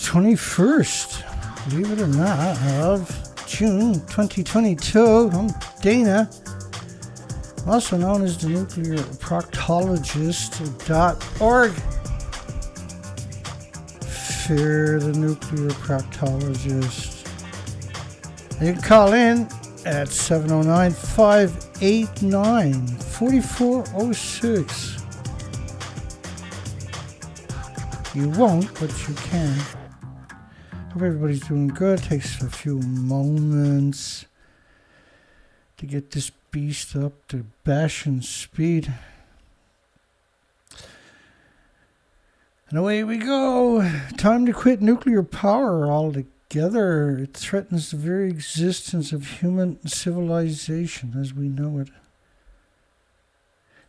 21st, believe it or not, of June 2022. I'm Dana, also known as the Nuclear Proctologist.org. Fear the Nuclear Proctologist. You can call in at 709-589-4406. You won't, but you can. Hope everybody's doing good. Takes a few moments to get this beast up to bashing speed. And away we go. Time to quit nuclear power altogether. It threatens the very existence of human civilization as we know it.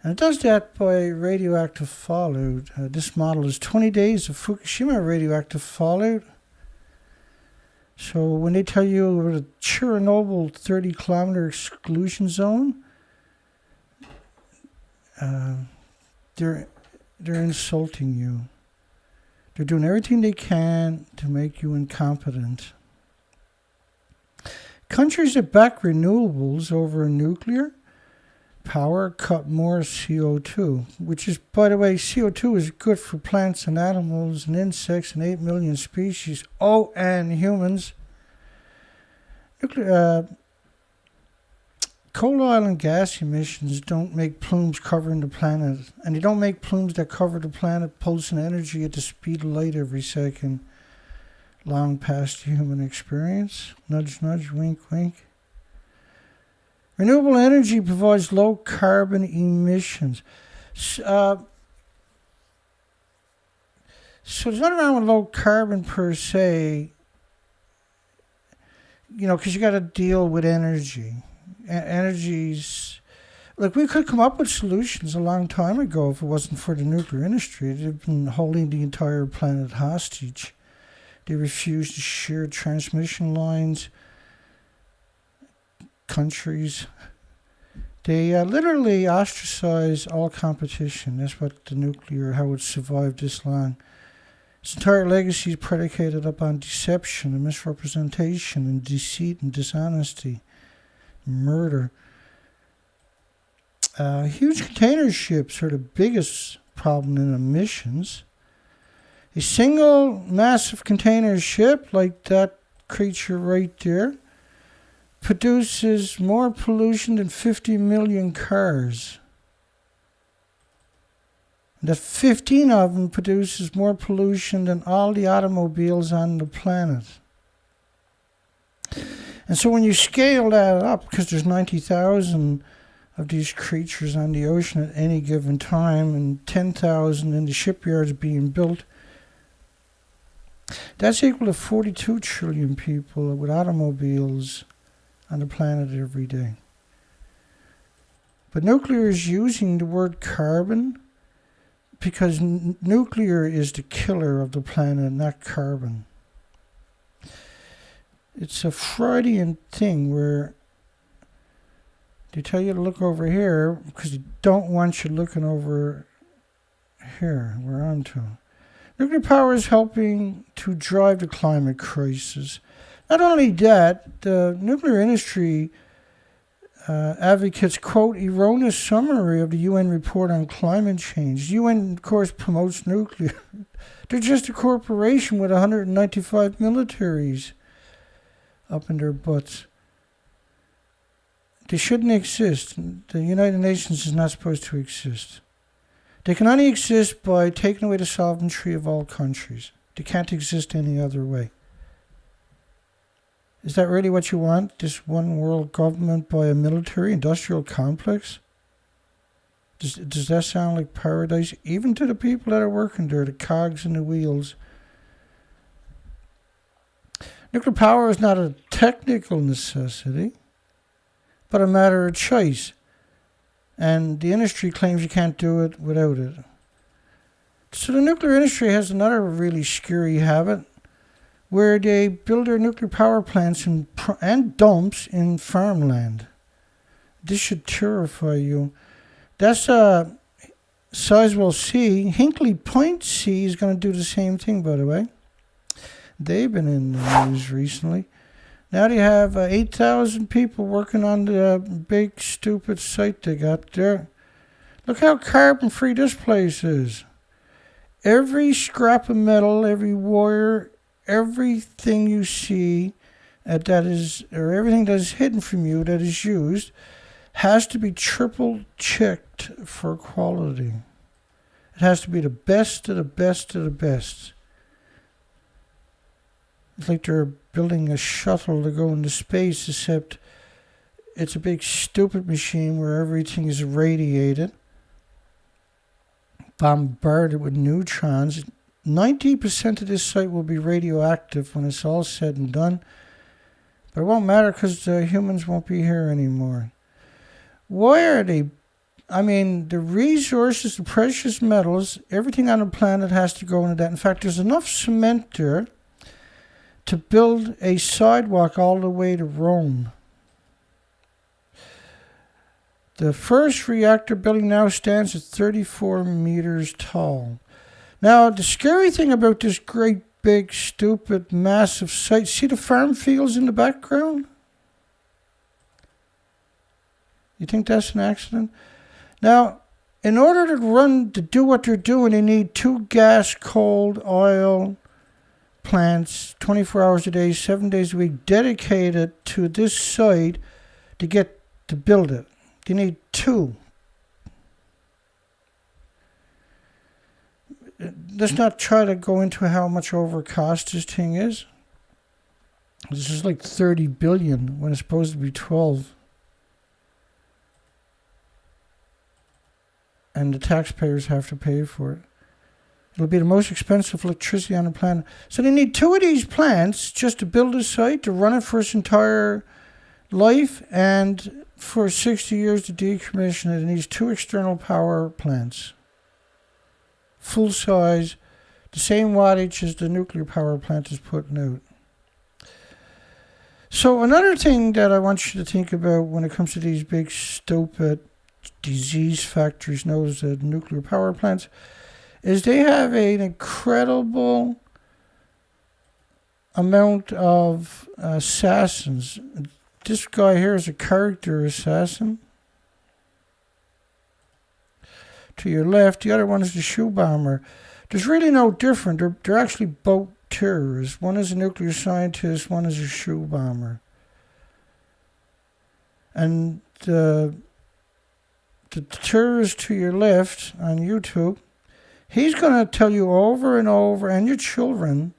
And it does that by radioactive fallout. This model is 20 days of Fukushima radioactive fallout. So when they tell you about a Chernobyl 30-kilometer exclusion zone, they're insulting you. They're doing everything they can to make you incompetent. Countries that back renewables over nuclear power cut more CO2, which is, by the way, CO2 is good for plants and animals and insects and 8 million species. Oh, and humans. Coal, oil, and gas emissions don't make plumes covering the planet, and they don't make plumes that cover the planet pulsing energy at the speed of light every second, long past human experience. Nudge, nudge, wink, wink. Renewable energy provides low carbon emissions. So there's nothing wrong with low carbon per se, because you got to deal with energy. Energies, like we could come up with solutions a long time ago if it wasn't for the nuclear industry. They've been holding the entire planet hostage. They refuse to share transmission lines. Countries, they literally ostracize all competition. That's what the nuclear, how it survived this long. Its entire legacy is predicated upon deception and misrepresentation and deceit and dishonesty, murder. Huge container ships are the biggest problem in emissions. A single massive container ship like that creature right there produces more pollution than 50 million cars. And that 15 of them produces more pollution than all the automobiles on the planet. And so when you scale that up, because there's 90,000 of these creatures on the ocean at any given time and 10,000 in the shipyards being built, that's equal to 42 trillion people with automobiles on the planet every day. But nuclear is using the word carbon because nuclear is the killer of the planet, not carbon. It's a Freudian thing where they tell you to look over here because they don't want you looking over here. We're on to. Nuclear power is helping to drive the climate crisis. Not only that, the nuclear industry advocates, quote, erroneous summary of the UN report on climate change. The UN, of course, promotes nuclear. They're just a corporation with 195 militaries up in their butts. They shouldn't exist. The United Nations is not supposed to exist. They can only exist by taking away the sovereignty of all countries. They can't exist any other way. Is that really what you want? This one world government by a military industrial complex? Does that sound like paradise? Even to the people that are working there, the cogs and the wheels. Nuclear power is not a technical necessity, but a matter of choice. And the industry claims you can't do it without it. So the nuclear industry has another really scary habit, where they build their nuclear power plants and dumps in farmland. This should terrify you. That's Sizewell C. Hinkley Point C is going to do the same thing, by the way. They've been in the news recently. Now they have 8,000 people working on the big stupid site they got there. Look how carbon-free this place is. Every scrap of metal, every wire, everything you see that is, or everything that is hidden from you that is used, has to be triple checked for quality. It has to be the best of the best of the best. It's like they're building a shuttle to go into space, except it's a big stupid machine where everything is irradiated, bombarded with neutrons. 90% of this site will be radioactive when it's all said and done. But it won't matter because the humans won't be here anymore. Why are they? I mean, the resources, the precious metals, everything on the planet has to go into that. In fact, there's enough cement there to build a sidewalk all the way to Rome. The first reactor building now stands at 34 meters tall. Now, the scary thing about this great, big, stupid, massive site, see the farm fields in the background? You think that's an accident? Now, in order to do what they're doing, they need 2 gas, coal, oil plants, 24 hours a day, 7 days a week, dedicated to this site to build it. They need 2. Let's not try to go into how much over cost this thing is. This is like 30 billion when it's supposed to be 12. And the taxpayers have to pay for it. It'll be the most expensive electricity on the planet. So they need 2 of these plants just to build a site, to run it for its entire life, and for 60 years to decommission it. It needs 2 external power plants. Full size, the same wattage as the nuclear power plant is putting out. So another thing that I want you to think about when it comes to these big, stupid disease factories known as the nuclear power plants is they have an incredible amount of assassins. This guy here is a character assassin. To your left, the other one is the shoe bomber. There's really no different. They're actually both terrorists. One is a nuclear scientist, one is a shoe bomber. And the terrorist to your left on YouTube, he's going to tell you over and over, and your children,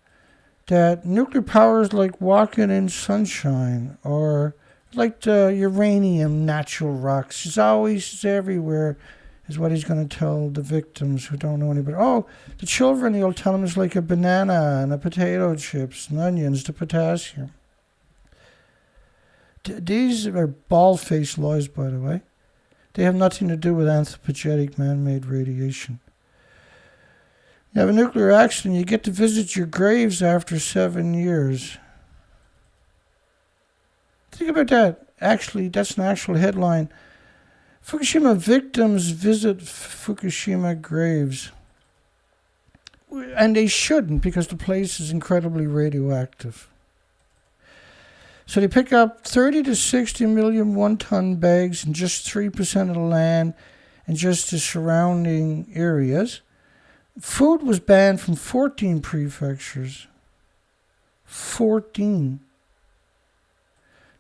that nuclear power is like walking in sunshine, or like the uranium natural rocks. It's always everywhere, is what he's going to tell the victims who don't know anybody. Oh, the children, he'll tell them it's like a banana and a potato chips and onions, the potassium. These are bald-faced lies, by the way. They have nothing to do with anthropogenic man-made radiation. You have a nuclear accident, you get to visit your graves after 7 years. Think about that. Actually, that's an actual headline. Fukushima victims visit Fukushima graves. And they shouldn't, because the place is incredibly radioactive. So they pick up 30 to 60 million one-ton bags in just 3% of the land and just the surrounding areas. Food was banned from 14 prefectures. 14.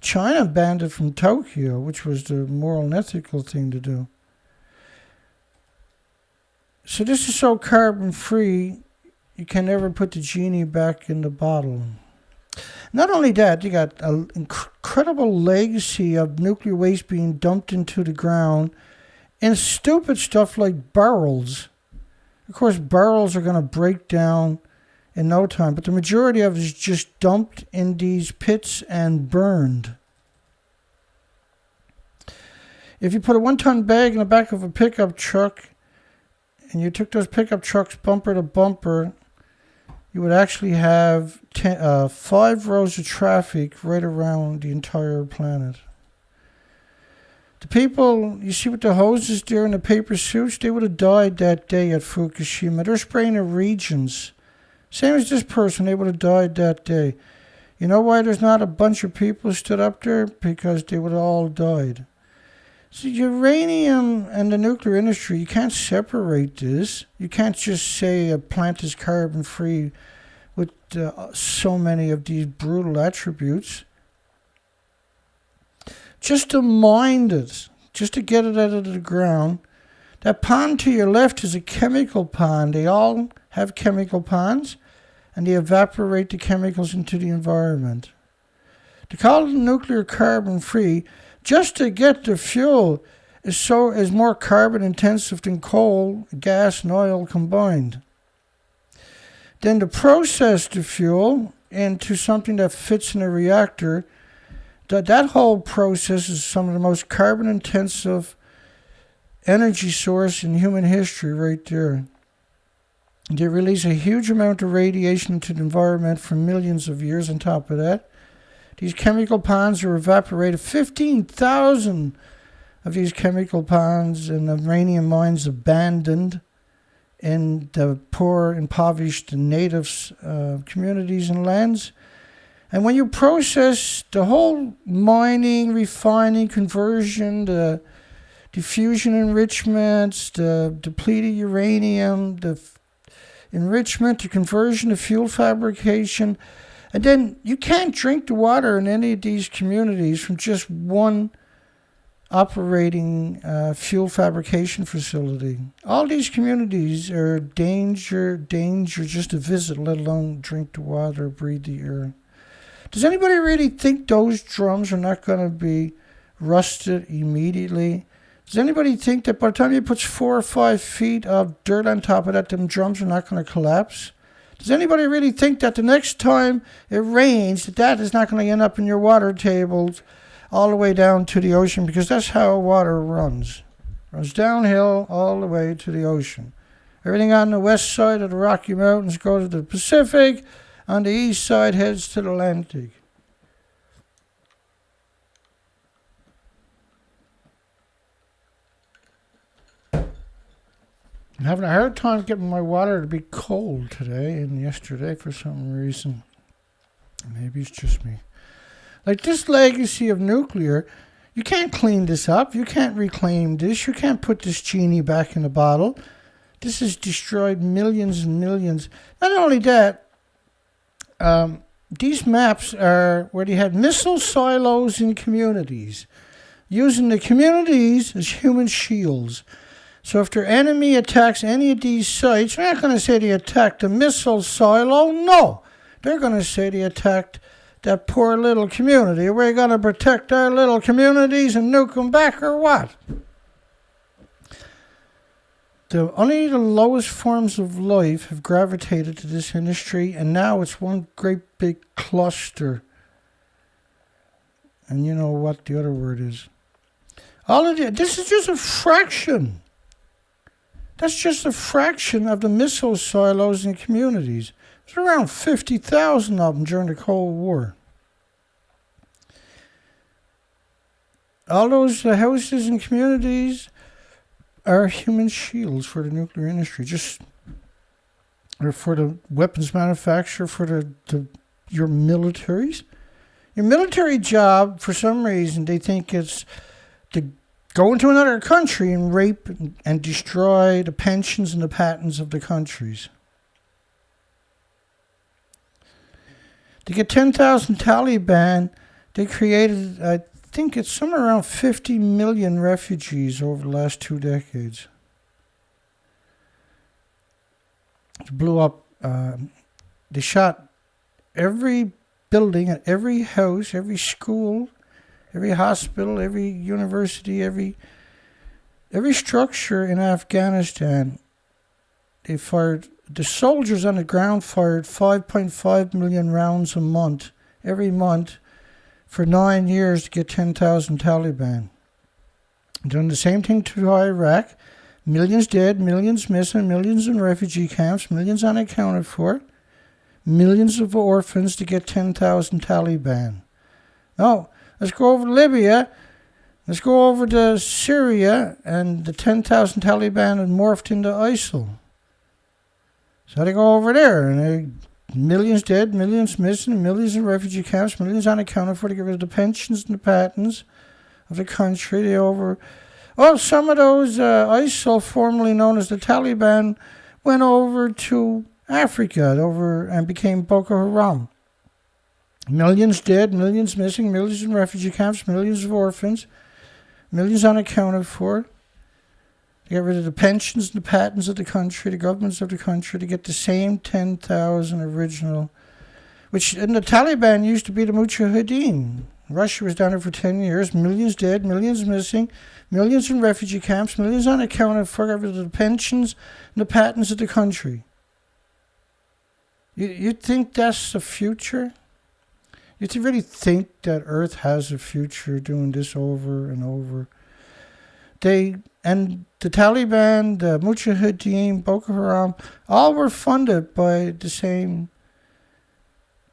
China banned it from Tokyo, which was the moral and ethical thing to do. So this is so carbon-free, you can never put the genie back in the bottle. Not only that, you got an incredible legacy of nuclear waste being dumped into the ground and stupid stuff like barrels. Of course, barrels are going to break down in no time, but the majority of it is just dumped in these pits and burned. If you put a 1-ton bag in the back of a pickup truck and you took those pickup trucks bumper to bumper, you would actually have 5 rows of traffic right around the entire planet. The people you see with the hoses there and the paper suits, they would have died that day at Fukushima. They're spraying the regions Same as this person, they would have died that day. You know why there's not a bunch of people stood up there? Because they would have all died. So uranium and the nuclear industry, you can't separate this. You can't just say a plant is carbon-free with so many of these brutal attributes. Just to mine it, just to get it out of the ground. That pond to your left is a chemical pond. They all have chemical ponds, and they evaporate the chemicals into the environment. To call it nuclear carbon-free, just to get the fuel is more carbon intensive than coal, gas, and oil combined. Then to process the fuel into something that fits in a reactor, that whole process is some of the most carbon intensive energy source in human history right there. They release a huge amount of radiation into the environment for millions of years on top of that. These chemical ponds are evaporated. 15,000 of these chemical ponds and uranium mines abandoned in the poor, impoverished natives communities and lands. And when you process the whole mining, refining, conversion, the diffusion enrichments, the depleted uranium, the enrichment, the conversion, the fuel fabrication, and then you can't drink the water in any of these communities from just one operating fuel fabrication facility. All these communities are danger just to visit, let alone drink the water, breathe the air. Does anybody really think those drums are not going to be rusted immediately? Does anybody think that by the time you put 4 or 5 feet of dirt on top of that, them drums are not going to collapse? Does anybody really think that the next time it rains, that is not going to end up in your water tables all the way down to the ocean? Because that's how water runs. It runs downhill all the way to the ocean. Everything on the west side of the Rocky Mountains goes to the Pacific. On the east side heads to the Atlantic. I'm having a hard time getting my water to be cold today and yesterday for some reason. Maybe it's just me. Like this legacy of nuclear, you can't clean this up. You can't reclaim this. You can't put this genie back in the bottle. This has destroyed millions and millions. Not only that, these maps are where they had missile silos in communities, using the communities as human shields. So if their enemy attacks any of these sites, they're not going to say they attacked the missile silo. No, they're going to say they attacked that poor little community. Are we going to protect our little communities and nuke them back or what? Only the lowest forms of life have gravitated to this industry, and now it's one great big cluster. And you know what the other word is. This is just a fraction. That's just a fraction of the missile silos in communities. There's around 50,000 of them during the Cold War. All those houses and communities are human shields for the nuclear industry, or for the weapons manufacturer, for your militaries. Your military job, for some reason, they think it's to go into another country and rape and destroy the pensions and the patents of the countries. To get 10,000 Taliban, they created, I think it's somewhere around 50 million refugees over the last 2 decades. It blew up. They shot every building, at every house, every school, every hospital, every university, every structure in Afghanistan. They fired, the soldiers on the ground fired 5.5 million rounds a month, every month, for 9 years to get 10,000 Taliban. Done the same thing to Iraq. Millions dead, millions missing, millions in refugee camps, millions unaccounted for, millions of orphans to get 10,000 Taliban. No, let's go over to Libya. Let's go over to Syria, and the 10,000 Taliban had morphed into ISIL. So they go over there, and millions dead, millions missing, millions in refugee camps, millions unaccounted for. To get rid of the pensions and the patents of the country. Some of those ISIL, formerly known as the Taliban, went over to Africa and became Boko Haram. Millions dead, millions missing, millions in refugee camps, millions of orphans, millions unaccounted for. To get rid of the pensions and the patents of the country, the governments of the country, to get the same 10,000 original, which in the Taliban used to be the Mujahideen. Russia was down there for 10 years, millions dead, millions missing, millions in refugee camps, millions unaccounted for, get rid of the pensions and the patents of the country. You think that's the future? You really think that Earth has a future doing this over and over? And the Taliban, the Mujahideen, Boko Haram, all were funded by the same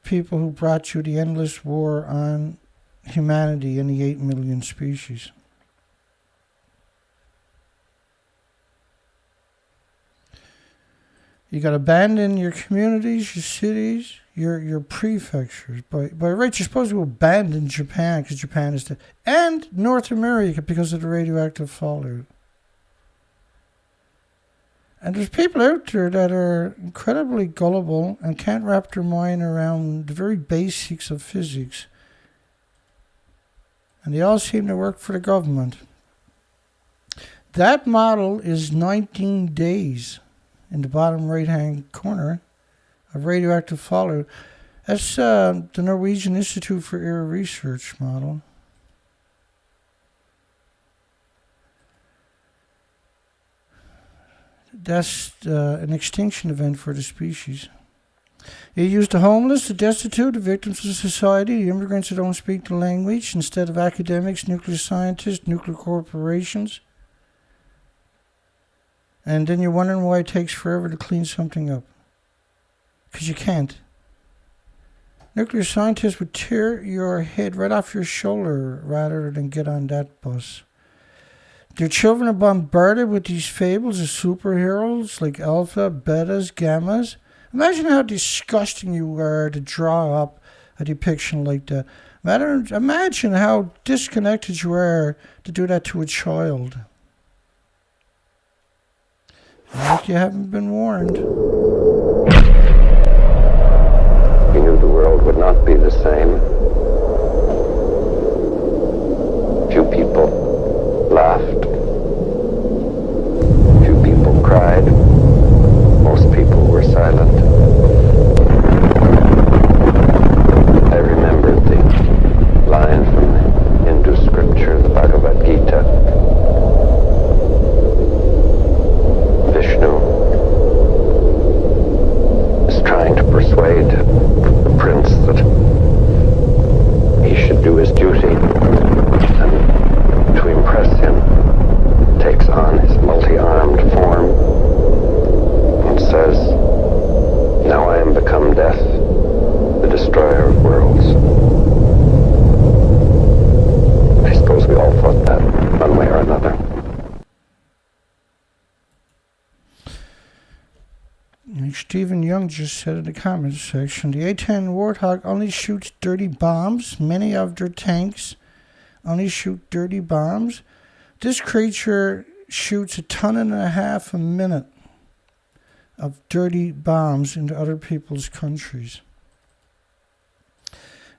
people who brought you the endless war on humanity and the 8 million species. You got to abandon your communities, your cities, your prefectures. By right, you're supposed to abandon Japan because Japan is and North America because of the radioactive fallout. And there's people out there that are incredibly gullible and can't wrap their mind around the very basics of physics. And they all seem to work for the government. That model is 19 days in the bottom right-hand corner of radioactive fallout. That's the Norwegian Institute for Air Research model. That's an extinction event for the species. It used the homeless, the destitute, the victims of society, the immigrants who don't speak the language, instead of academics, nuclear scientists, nuclear corporations. And then you're wondering why it takes forever to clean something up. Because you can't. Nuclear scientists would tear your head right off your shoulder rather than get on that bus. Their children are bombarded with these fables of superheroes like alpha, betas, gammas. Imagine how disgusting you are to draw up a depiction like that. Imagine how disconnected you are to do that to a child. Like you haven't been warned. He knew the world would not be the same. Few people laughed. Few people cried. Most people were silent. I remembered the line from the Hindu scripture, the Bhagavad Gita. Vishnu is trying to persuade the prince that he should do his duty, and to impress him takes on his multi-armed form and says, "Now I am become death, the destroyer of worlds." I suppose we all thought that one way or another. Stephen Young just said in the comments section, the A-10 Warthog only shoots dirty bombs. Many of their tanks only shoot dirty bombs. This creature shoots 1.5 tons a minute of dirty bombs into other people's countries.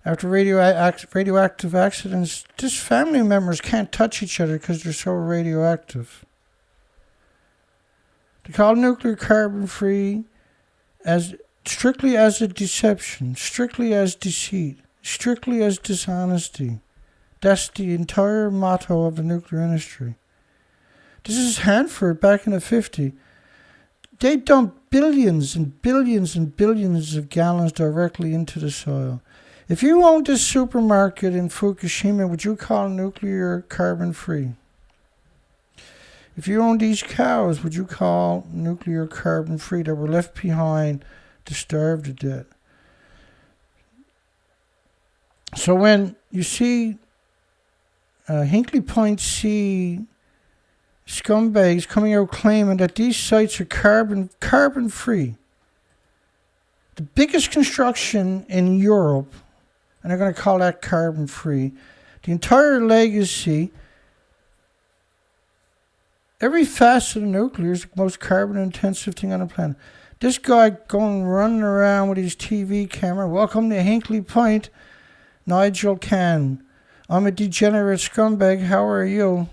After radioactive accidents, just family members can't touch each other because they're so radioactive. They call nuclear carbon-free as strictly as a deception, strictly as deceit, strictly as dishonesty. That's the entire motto of the nuclear industry. This is Hanford back in the 50s. They dumped billions and billions and billions of gallons directly into the soil. If you owned this supermarket in Fukushima, would you call nuclear carbon-free? If you owned these cows, would you call nuclear carbon-free that were left behind to starve to death? So when you see Hinkley Point C scumbags coming out claiming that these sites are carbon-free, the biggest construction in Europe, and they're going to call that carbon-free. The entire legacy, every facet of nuclear is the most carbon-intensive thing on the planet. This guy going running around with his TV camera. Welcome to Hinkley Point, Nigel Cann. I'm a degenerate scumbag. How are you?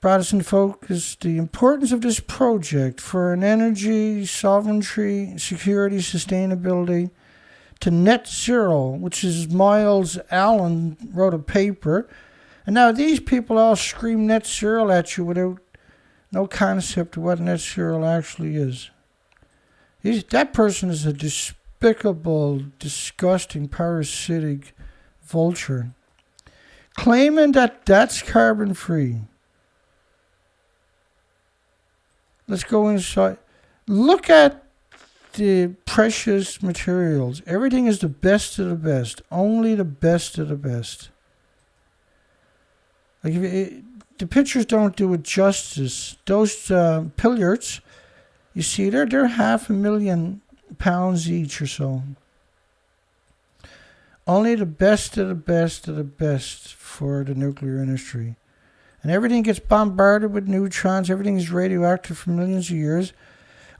Protestant focus, the importance of this project for an energy, sovereignty, security, sustainability, to net zero, which is Miles Allen wrote a paper. And now these people all scream net zero at you without no concept of what net zero actually is. That person is a despicable, disgusting, parasitic vulture, claiming that that's carbon-free. Let's go inside. Look at the precious materials. Everything is the best of the best. Only the best of the best. Like the pictures don't do it justice. Those pillards, you see, they're £500,000 each or so. Only the best of the best of the best for the nuclear industry. And everything gets bombarded with neutrons. Everything is radioactive for millions of years.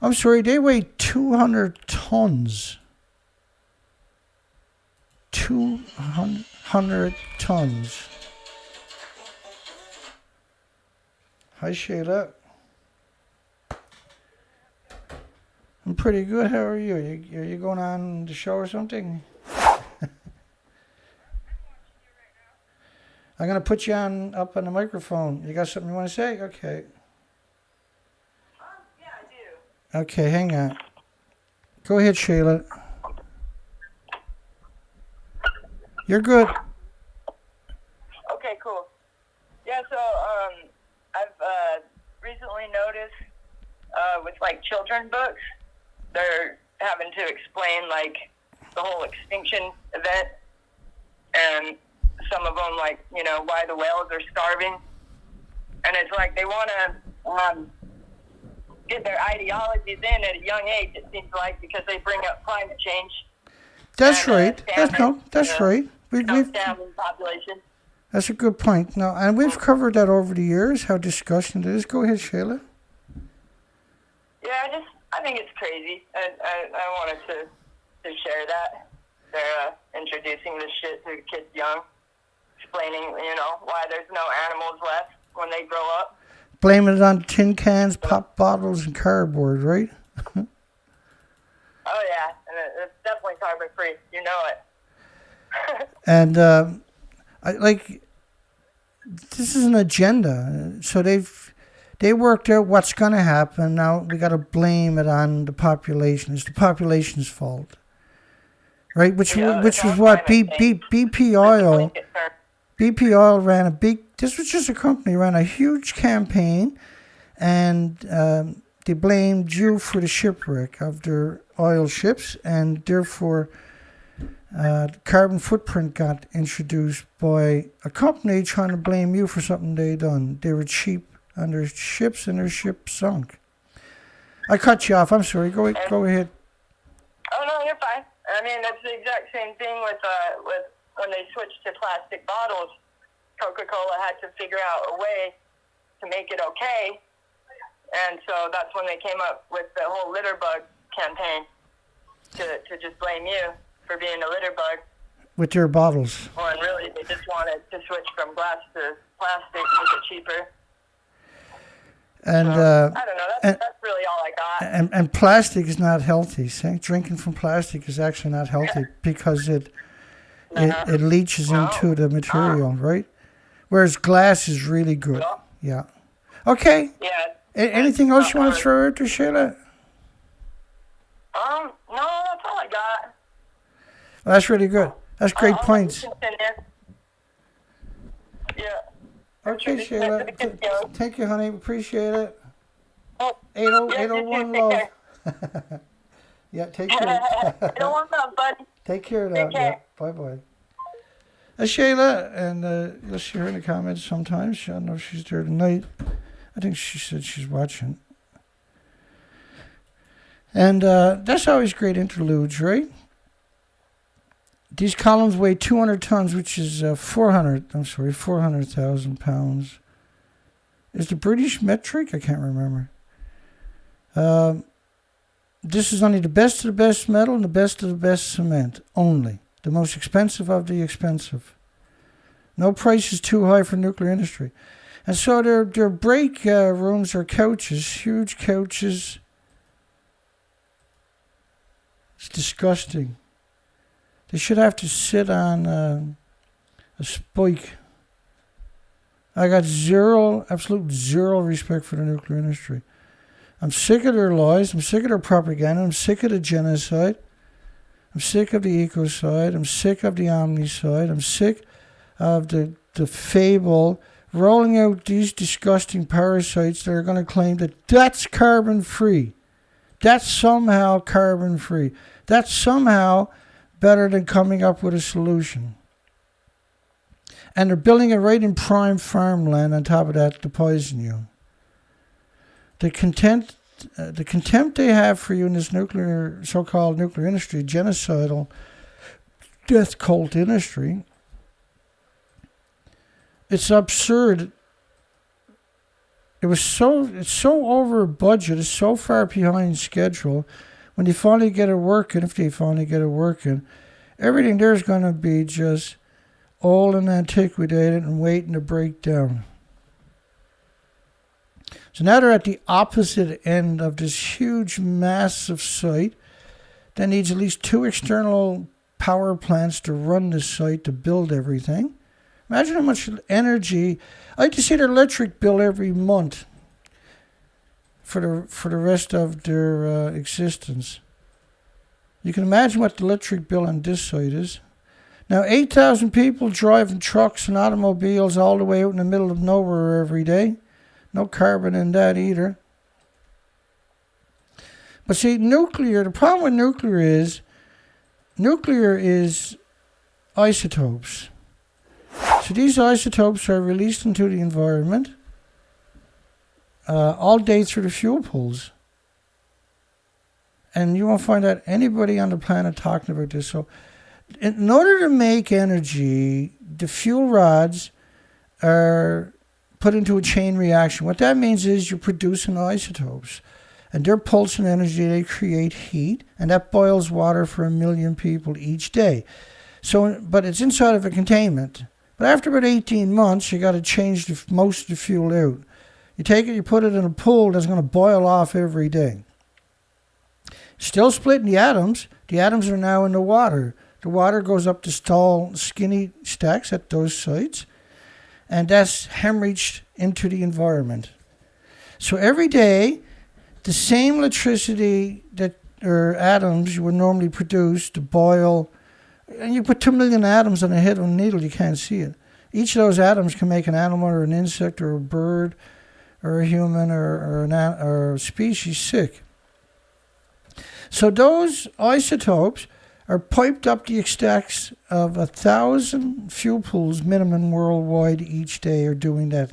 I'm sorry, they weigh 200 tons. 200 tons. Hi, Shayla. I'm pretty good. How are you? Are you going on the show or something? I'm going to put you up on the microphone. You got something you want to say? Okay. Yeah, I do. Okay, hang on. Go ahead, Shayla. You're good. Okay, cool. Yeah, so I've recently noticed with like children books, they're having to explain like the whole extinction event, and some of them like, you know, why the whales are starving, and it's like they want to get their ideologies in at a young age, it seems like, because they bring up climate change. That's and, right. That's you know, right. We've down population. That's a good point. Now, and we've covered that over the years, how disgusting it is. Go ahead, Shayla. Yeah, I think it's crazy. I wanted to share that. They're introducing this shit to kids young, explaining, you know, why there's no animals left when they grow up. Blaming it on tin cans, pop bottles, and cardboard, right? Oh, yeah. And it's definitely carbon-free. You know it. And, this is an agenda. So they worked out what's going to happen. Now we got to blame it on the population. It's the population's fault. Right? Which was what BP Oil... BP Oil ran this was just a company, ran a huge campaign, and they blamed you for the shipwreck of their oil ships, and therefore carbon footprint got introduced by a company trying to blame you for something they done. They were cheap on their ships, and their ship sunk. I cut you off. I'm sorry. Go ahead. Oh, no, you're fine. I mean, that's the exact same thing with when they switched to plastic bottles. Coca-Cola had to figure out a way to make it okay, and so that's when they came up with the whole litter bug campaign to just blame you for being a litter bug. With your bottles. Well, and really, they just wanted to switch from glass to plastic, make it cheaper. And so, I don't know. That's really all I got. And plastic is not healthy. See? Drinking from plastic is actually not healthy because it leaches into the material, right? Whereas glass is really good. Yeah. Okay. Yeah. Anything else you want to throw out there, Sheila? No, that's all I got. Well, that's really good. That's great points. Yeah. Okay, Sheila. Thank you, honey. Appreciate it. Oh, 801 love. Yeah, take care. 801 love, buddy. Take care now. Yeah. Bye-bye. Shayla, and you'll see her in the comments sometimes. I don't know if she's there tonight. I think she said she's watching. And that's always great interludes, right? These columns weigh 200 tons, which is 400,000 pounds. Is the British metric? I can't remember. This is only the best of the best metal and the best of the best cement. Only. The most expensive of the expensive. No price is too high for nuclear industry. And so their break rooms are couches, huge couches. It's disgusting. They should have to sit on a spike. I got absolute zero respect for the nuclear industry. I'm sick of their lies. I'm sick of their propaganda. I'm sick of the genocide. I'm sick of the ecocide. I'm sick of the omnicide. I'm sick of the fable rolling out these disgusting parasites that are going to claim that that's carbon free. That's somehow carbon free. That's somehow better than coming up with a solution. And they're building it right in prime farmland on top of that to poison you. The contempt they have for you in this so-called nuclear industry, genocidal death cult industry, it's absurd. It's so over budget, it's so far behind schedule. When you finally get it working, if they finally get it working, everything there is going to be just old and antiquated and waiting to break down. So now they're at the opposite end of this huge, massive site that needs at least 2 external power plants to run this site, to build everything. Imagine how much energy. I like to see their electric bill every month for the rest of their existence. You can imagine what the electric bill on this site is. Now, 8,000 people driving trucks and automobiles all the way out in the middle of nowhere every day. No carbon in that either. But see, the problem with nuclear is isotopes. So these isotopes are released into the environment all day through the fuel pools. And you won't find out anybody on the planet talking about this. So in order to make energy, the fuel rods are put into a chain reaction. What that means is you're producing isotopes. And they're pulsing energy, they create heat, and that boils water for 1 million people each day. So, but it's inside of a containment. But after about 18 months, you got to change most of the fuel out. You take it, you put it in a pool that's going to boil off every day. Still splitting the atoms. The atoms are now in the water. The water goes up to tall, skinny stacks at those sites, and that's hemorrhaged into the environment. So every day, the same electricity or atoms you would normally produce to boil, and you put 2 million atoms on the head of a needle, you can't see it. Each of those atoms can make an animal or an insect or a bird or a human or a species sick. So those isotopes are piped up the stacks of 1,000 fuel pools minimum worldwide each day are doing that.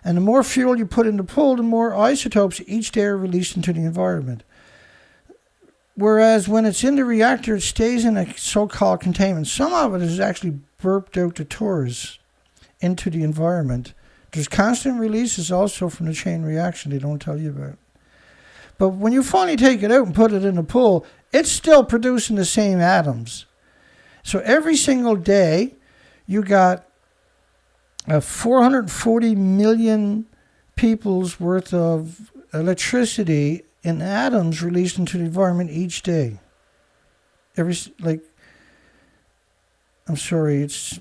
And the more fuel you put in the pool, the more isotopes each day are released into the environment. Whereas when it's in the reactor, it stays in a so-called containment. Some of it is actually burped out to tourists into the environment. There's constant releases also from the chain reaction they don't tell you about. But when you finally take it out and put it in the pool, it's still producing the same atoms. So every single day, you got 440 million people's worth of electricity in atoms released into the environment each day. It's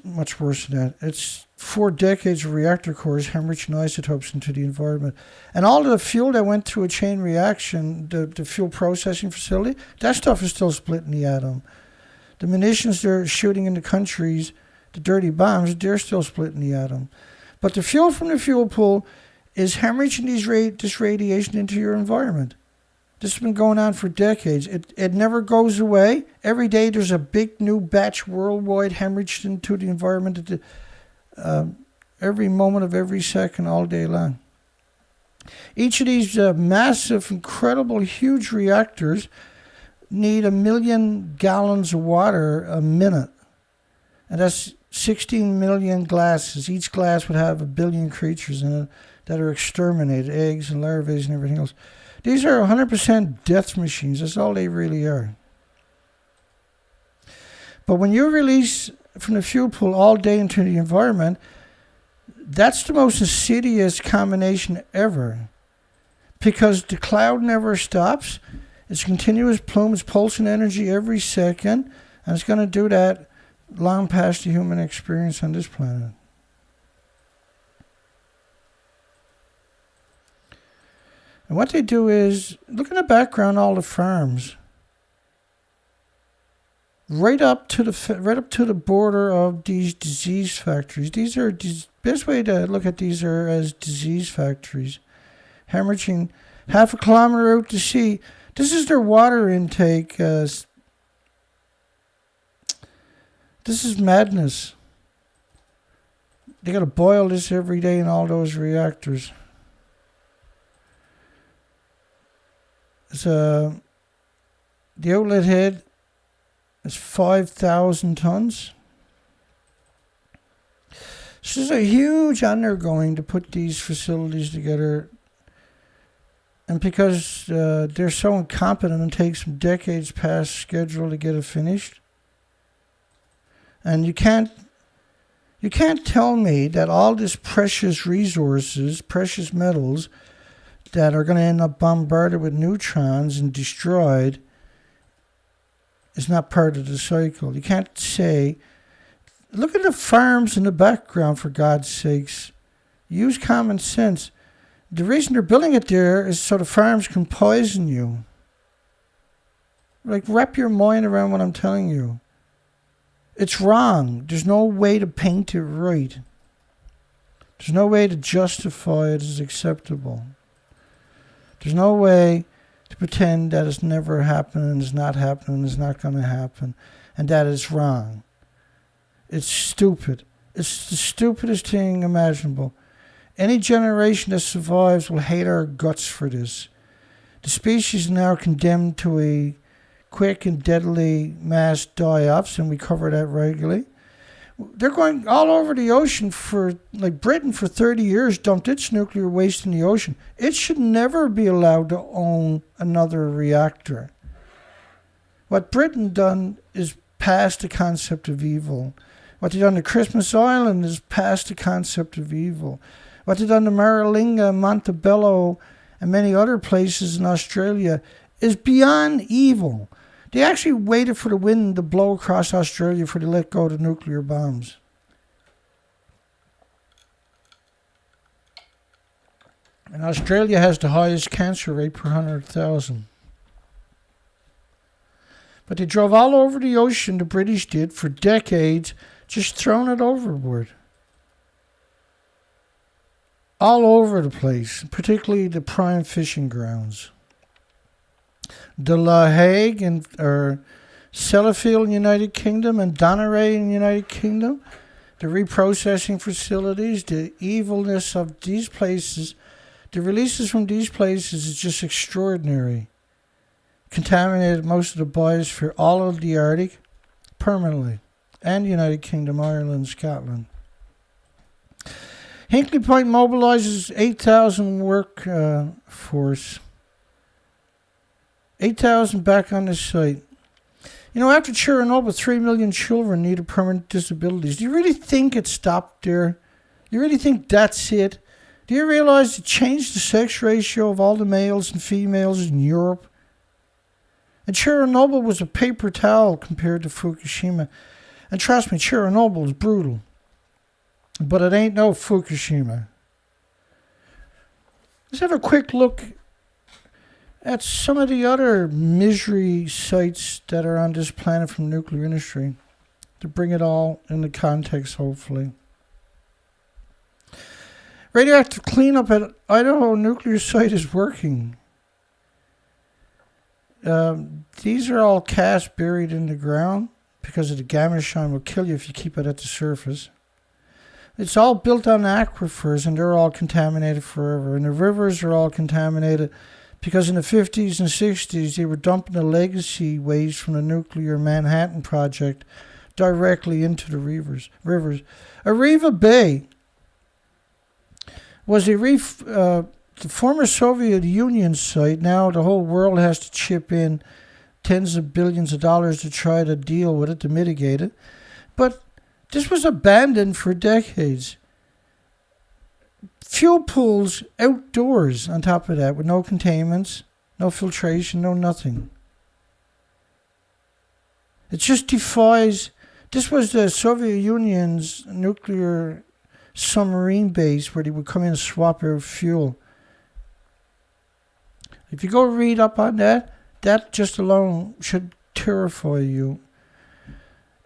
much worse than that. It's 4 decades of reactor cores hemorrhaging isotopes into the environment. And all of the fuel that went through a chain reaction, the fuel processing facility, that stuff is still splitting the atom. The munitions they're shooting into countries, the dirty bombs, they're still splitting the atom. But the fuel from the fuel pool is hemorrhaging this radiation into your environment. This has been going on for decades. It never goes away. Every day there's a big new batch worldwide hemorrhaged into the environment every moment of every second all day long. Each of these massive, incredible, huge reactors need 1 million gallons of water a minute. And that's 16 million glasses. Each glass would have 1 billion creatures in it that are exterminated, eggs and larvae and everything else. These are 100% death machines. That's all they really are. But when you release from the fuel pool all day into the environment, that's the most insidious combination ever. Because the cloud never stops. It's a continuous plume. It's pulsing energy every second. And it's going to do that long past the human experience on this planet. And what they do is, look in the background, all the farms. Right up to the border of these disease factories. These are best way to look at these are as disease factories, hemorrhaging half a kilometer out to sea. This is their water intake. This is madness. They got to boil this every day in all those reactors. It's the outlet head. It's 5,000 tons. This is a huge undergoing to put these facilities together. And because they're so incompetent, it takes them decades past schedule to get it finished. And you can't tell me that all this precious resources, precious metals, that are going to end up bombarded with neutrons and destroyed is not part of the cycle. You can't say, look at the farms in the background, for God's sakes. Use common sense. The reason they're building it there is so the farms can poison you. Like, wrap your mind around what I'm telling you. It's wrong. There's no way to paint it right. There's no way to justify it as acceptable. There's no way to pretend that it's never happened and it's not happening and it's not going to happen and that it's wrong. It's stupid. It's the stupidest thing imaginable. Any generation that survives will hate our guts for this. The species is now condemned to a quick and deadly mass die-offs, and we cover that regularly. They're going all over the ocean for, like Britain for 30 years, dumped its nuclear waste in the ocean. It should never be allowed to own another reactor. What Britain done is past the concept of evil. What they done to Christmas Island is past the concept of evil. What they done to Maralinga, Montebello, and many other places in Australia is beyond evil. They actually waited for the wind to blow across Australia before they let go of the nuclear bombs. And Australia has the highest cancer rate per 100,000. But they drove all over the ocean, the British did, for decades, just throwing it overboard. All over the place, particularly the prime fishing grounds. The La Hague or Sellafield in the United Kingdom and Donerae in the United Kingdom, the reprocessing facilities, the evilness of these places, the releases from these places is just extraordinary. Contaminated most of the biosphere, all of the Arctic, permanently, and United Kingdom, Ireland, Scotland. Hinkley Point mobilizes 8,000 workforce. 8,000 back on the site. You know, after Chernobyl, 3 million children needed permanent disabilities. Do you really think it stopped there? You really think that's it? Do you realize it changed the sex ratio of all the males and females in Europe? And Chernobyl was a paper towel compared to Fukushima. And trust me, Chernobyl is brutal. But it ain't no Fukushima. Let's have a quick look at some of the other misery sites that are on this planet from nuclear industry to bring it all into context, hopefully. Radioactive cleanup at Idaho nuclear site is working. These are all cast buried in the ground because of the gamma shine will kill you if you keep it at the surface. It's all built on aquifers, and they're all contaminated forever. And the rivers are all contaminated because in the 50s and 60s, they were dumping the legacy waste from the nuclear Manhattan Project directly into the rivers. Arriva Bay was the former Soviet Union site. Now the whole world has to chip in tens of billions of dollars to try to deal with it, to mitigate it. But this was abandoned for decades. Fuel pools outdoors on top of that with no containments, no filtration, no nothing. It just defies. This was the Soviet Union's nuclear submarine base where they would come in and swap out fuel. If you go read up on that, that just alone should terrify you.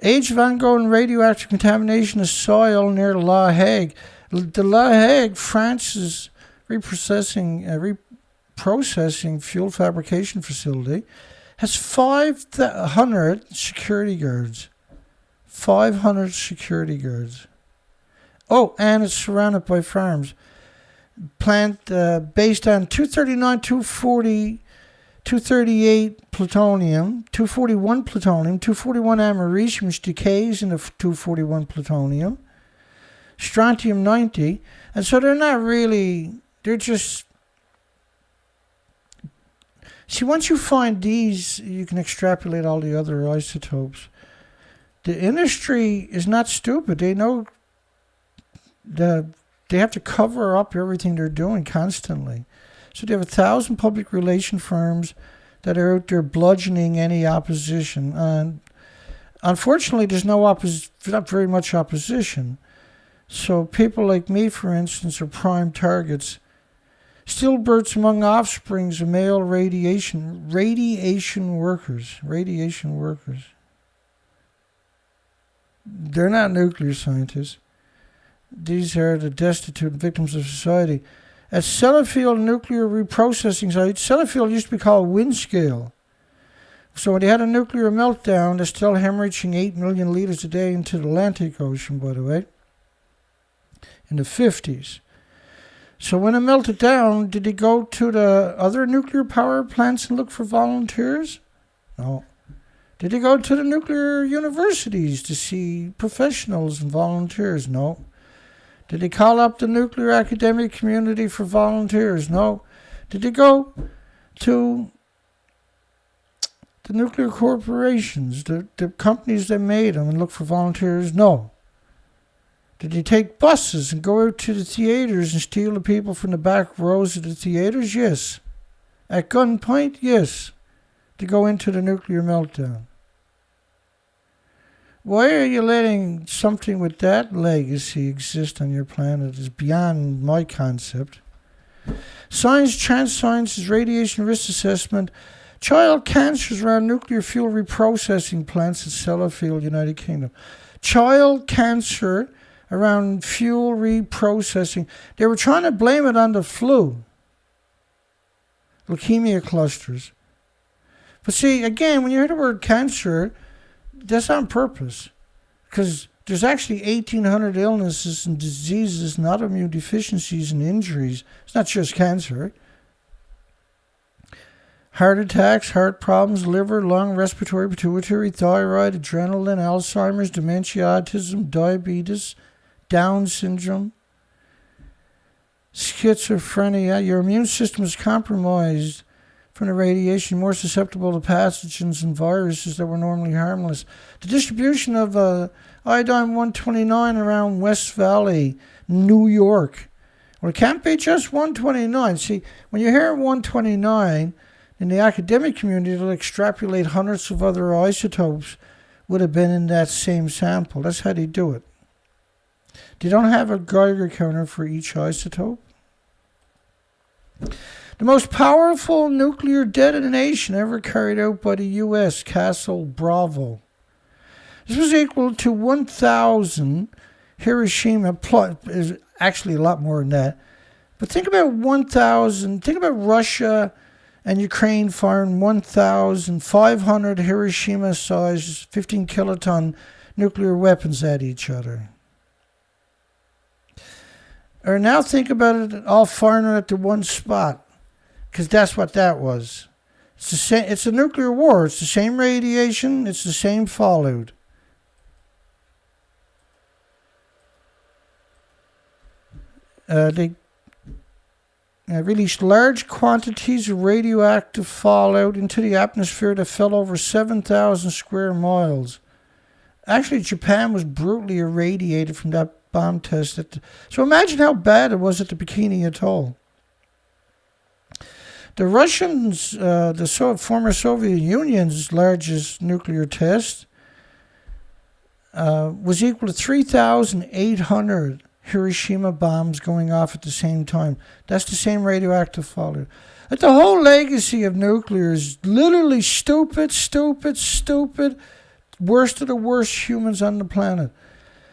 Age of ongoing radioactive contamination of soil near La Hague. The La Hague, France's reprocessing fuel fabrication facility, has 500 security guards. 500 security guards. Oh, and it's surrounded by farms. Plant based on 239, 240, 238 plutonium, 241 plutonium, 241 americium, which decays into 241 plutonium, strontium 90, and so they're not really, they're just, see, once you find these, you can extrapolate all the other isotopes. The industry is not stupid. They know they have to cover up everything they're doing constantly. So they have 1,000 public relation firms that are out there bludgeoning any opposition. And unfortunately, there's not very much opposition. So people like me, for instance, are prime targets. Stillbirths among offsprings of male radiation workers. They're not nuclear scientists. These are the destitute victims of society. At Sellafield Nuclear Reprocessing Site, Sellafield used to be called Windscale. So when they had a nuclear meltdown, they're still hemorrhaging 8 million litres a day into the Atlantic Ocean, by the way, in the 50s. So when it melted down, did they go to the other nuclear power plants and look for volunteers? No. Did they go to the nuclear universities to see professionals and volunteers? No. Did they call up the nuclear academic community for volunteers? No. Did they go to the nuclear corporations, the companies that made them, and look for volunteers? No. Did they take buses and go out to the theaters and steal the people from the back rows of the theaters? Yes. At gunpoint? Yes. To go into the nuclear meltdown. Why are you letting something with that legacy exist on your planet is beyond my concept. Science, Trans Sciences, Radiation Risk Assessment, Child Cancers around nuclear fuel reprocessing plants at Sellafield, United Kingdom. Child cancer around fuel reprocessing. They were trying to blame it on the flu. Leukemia clusters. But see, again, when you hear the word cancer, that's on purpose, because there's actually 1,800 illnesses and diseases and autoimmune deficiencies and injuries. It's not just cancer. Heart attacks, heart problems, liver, lung, respiratory, pituitary, thyroid, adrenaline, Alzheimer's, dementia, autism, diabetes, Down syndrome, schizophrenia. Your immune system is compromised from the radiation, more susceptible to pathogens and viruses that were normally harmless. The distribution of iodine-129 around West Valley, New York. Well, it can't be just 129. See, when you hear 129, in the academic community, they'll extrapolate hundreds of other isotopes would have been in that same sample. That's how they do it. They don't have a Geiger counter for each isotope. The most powerful nuclear detonation ever carried out by the U.S., Castle Bravo. This was equal to 1,000 Hiroshima, plus, is actually a lot more than that. But think about 1,000, think about Russia and Ukraine firing 1,500 Hiroshima-sized 15-kiloton nuclear weapons at each other. Or now think about it all firing at the one spot, because that's what that was. It's the same. It's a nuclear war. It's the same radiation. It's the same fallout. They released large quantities of radioactive fallout into the atmosphere that fell over 7,000 square miles. Actually, Japan was brutally irradiated from that bomb test. So imagine how bad it was at the Bikini Atoll. The Russians, former Soviet Union's largest nuclear test, was equal to 3,800 Hiroshima bombs going off at the same time. That's the same radioactive fallout. Like the whole legacy of nuclear is literally stupid, worst of the worst humans on the planet.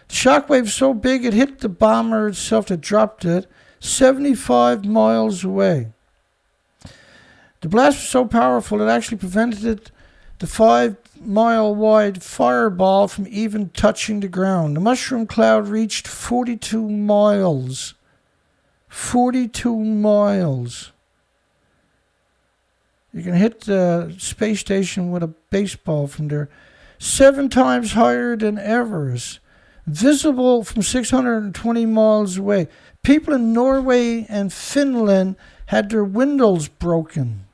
The shockwave so big it hit the bomber itself that dropped it 75 miles away. The blast was so powerful it actually prevented the 5-mile-wide fireball from even touching the ground. The mushroom cloud reached 42 miles. 42 miles. You can hit the space station with a baseball from there. 7 times higher than Everest. Visible from 620 miles away. People in Norway and Finland had their windows broken.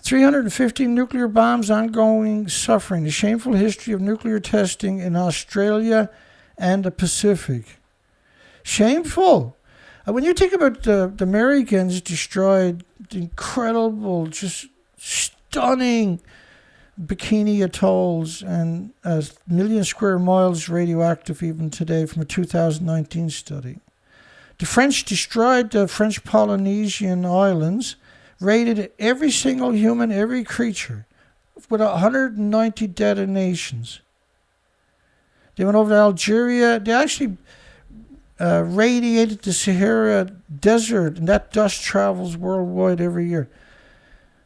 350 nuclear bombs ongoing suffering. The shameful history of nuclear testing in Australia and the Pacific. Shameful. When you think about the Americans destroyed the incredible, just stunning Bikini Atolls and a million square miles radioactive even today from a 2019 study. The French destroyed the French Polynesian islands, raided every single human, every creature, with 190 detonations. They went over to Algeria. They actually radiated the Sahara Desert, and that dust travels worldwide every year.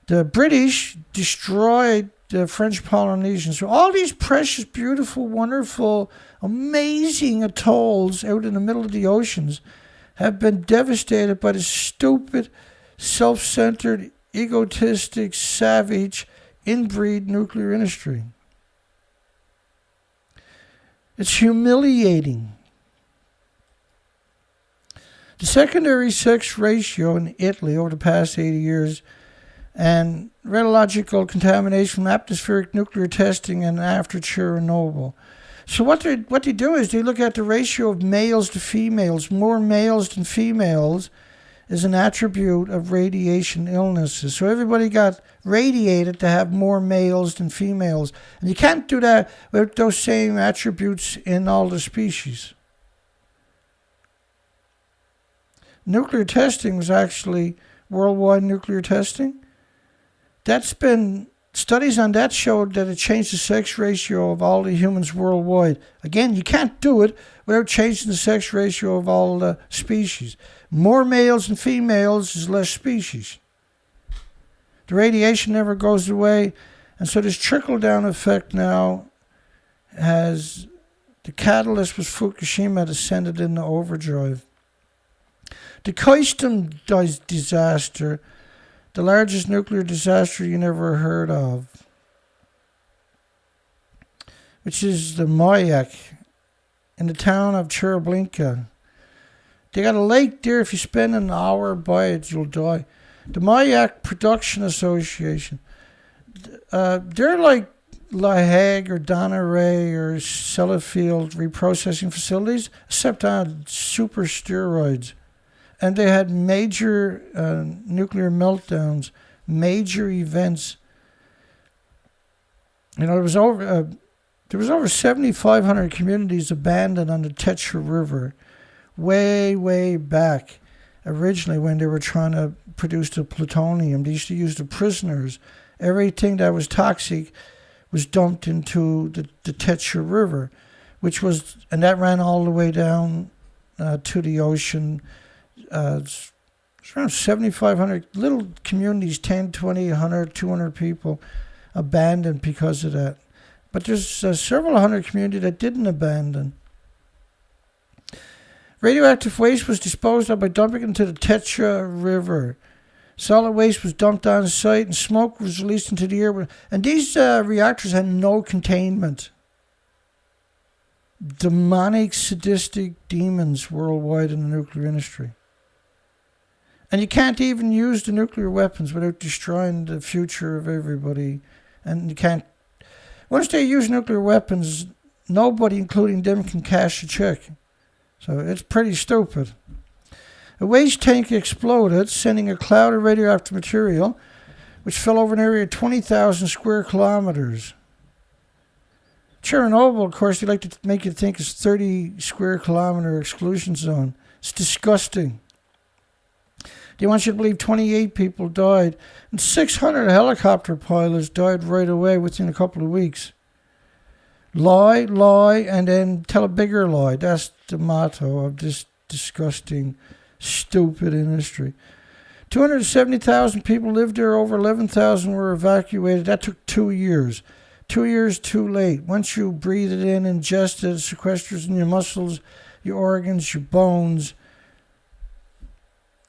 The British destroyed the French Polynesians. So all these precious, beautiful, wonderful, amazing atolls out in the middle of the oceans have been devastated by the stupid, self-centered, egotistic, savage, inbreed nuclear industry. It's humiliating. The secondary sex ratio in Italy over the past 80 years and radiological contamination from atmospheric nuclear testing and after Chernobyl. So what they do is they look at the ratio of males to females. More males than females is an attribute of radiation illnesses. So everybody got radiated to have more males than females. And you can't do that with those same attributes in all the species. Nuclear testing was actually worldwide nuclear testing. That's been, studies on that showed that it changed the sex ratio of all the humans worldwide. Again, you can't do it without changing the sex ratio of all the species. More males than females is less species. The radiation never goes away, and so this trickle-down effect now has, the catalyst was Fukushima that sent it into overdrive. The Keystone disaster, the largest nuclear disaster you never heard of, which is the Mayak in the town of Cheroblinka. They got a lake there. If you spend an hour by it, you'll die. The Mayak Production Association, they're like La Hague or Donneray or Sellafield reprocessing facilities, except on super steroids. And they had major nuclear meltdowns, major events. You know, there was over 7,500 communities abandoned on the Tetra River, way back. Originally, when they were trying to produce the plutonium, they used to use the prisoners. Everything that was toxic was dumped into the Tetra River, and that ran all the way down to the ocean. It's around 7,500 little communities, 10, 20, 100, 200 people abandoned because of that. But there's several hundred communities that didn't abandon. Radioactive waste was disposed of by dumping it into the Tetra River. Solid waste was dumped on site and smoke was released into the air. And these reactors had no containment. Demonic, sadistic demons worldwide in the nuclear industry. And you can't even use the nuclear weapons without destroying the future of everybody. And you can't... Once they use nuclear weapons, nobody, including them, can cash a check. So it's pretty stupid. A waste tank exploded, sending a cloud of radioactive material, which fell over an area of 20,000 square kilometers. Chernobyl, of course, they like to make you think it's 30 square kilometer exclusion zone. It's disgusting. They want you to believe 28 people died, and 600 helicopter pilots died right away within a couple of weeks. Lie, and then tell a bigger lie. That's the motto of this disgusting, stupid industry. 270,000 people lived there. Over 11,000 were evacuated. That took 2 years. 2 years too late. Once you breathe it in, ingest it, sequesters in your muscles, your organs, your bones.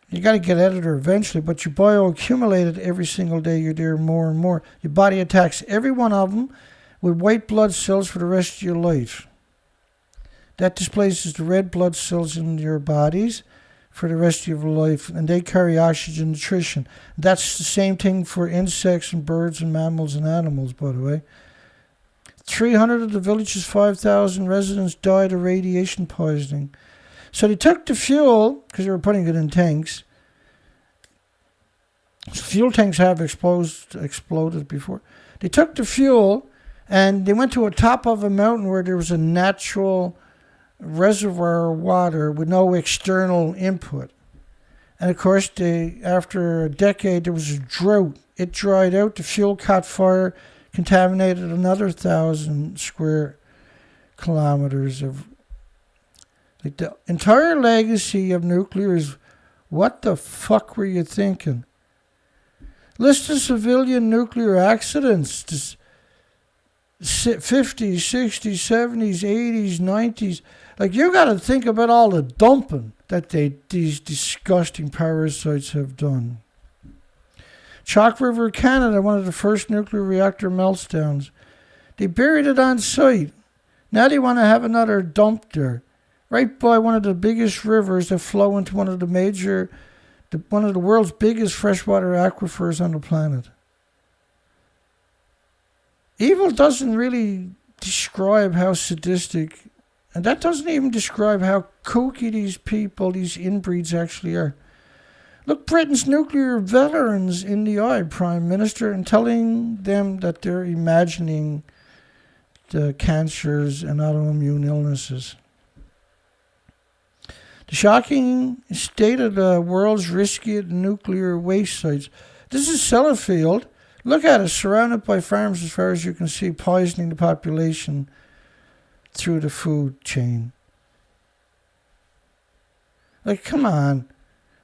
You got to get out of there eventually, but you bioaccumulate it every single day. You're there more and more. Your body attacks every one of them with white blood cells for the rest of your life. That displaces the red blood cells in your bodies for the rest of your life, and they carry oxygen nutrition. That's the same thing for insects and birds and mammals and animals, by the way. 300 of the village's 5,000 residents died of radiation poisoning. So they took the fuel, because they were putting it in tanks. So fuel tanks have exploded before. They took the fuel and they went to the top of a mountain where there was a natural reservoir of water with no external input. And of course, after a decade, there was a drought. It dried out, the fuel caught fire, contaminated another 1,000 square kilometers of... Like the entire legacy of nuclear is, what the fuck were you thinking? List of civilian nuclear accidents, 50s, 60s, 70s, 80s, 90s. Like, you got to think about all the dumping that these disgusting parasites have done. Chalk River, Canada, one of the first nuclear reactor meltdowns. They buried it on site. Now they want to have another dump there, right by one of the biggest rivers that flow into one of the world's biggest freshwater aquifers on the planet. Evil doesn't really describe how sadistic, and that doesn't even describe how kooky these people, these inbreeds actually are. Look Britain's nuclear veterans in the eye, Prime Minister, and telling them that they're imagining the cancers and autoimmune illnesses. The shocking state of the world's riskiest nuclear waste sites. This is Sellafield. Look at it, surrounded by farms as far as you can see, poisoning the population through the food chain. Like, come on.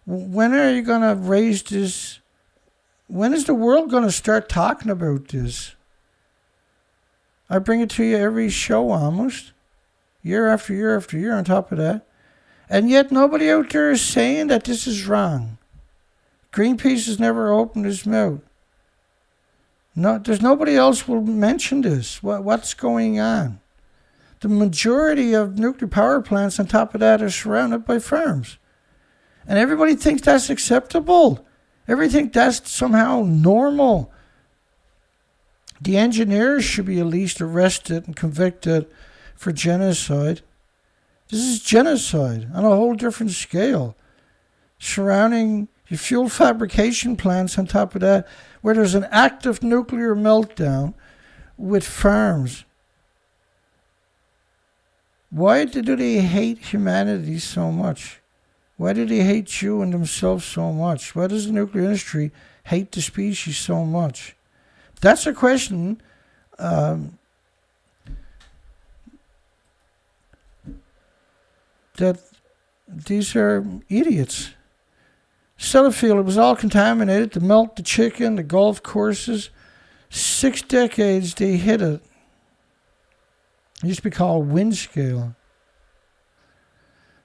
When are you going to raise this? When is the world going to start talking about this? I bring it to you every show almost. Year after year after year on top of that. And yet nobody out there is saying that this is wrong. Greenpeace has never opened his mouth. No, there's nobody else will mention this. What's going on? The majority of nuclear power plants on top of that are surrounded by farms. And everybody thinks that's acceptable. Everybody thinks that's somehow normal. The engineers should be at least arrested and convicted for genocide. This is genocide on a whole different scale. Surrounding your fuel fabrication plants on top of that, where there's an active nuclear meltdown with farms. Why do they hate humanity so much? Why do they hate you and themselves so much? Why does the nuclear industry hate the species so much? That's a question that these are idiots. Sellafield, it was all contaminated. The milk, the chicken, the golf courses. 6 decades they hid it. It used to be called wind scale.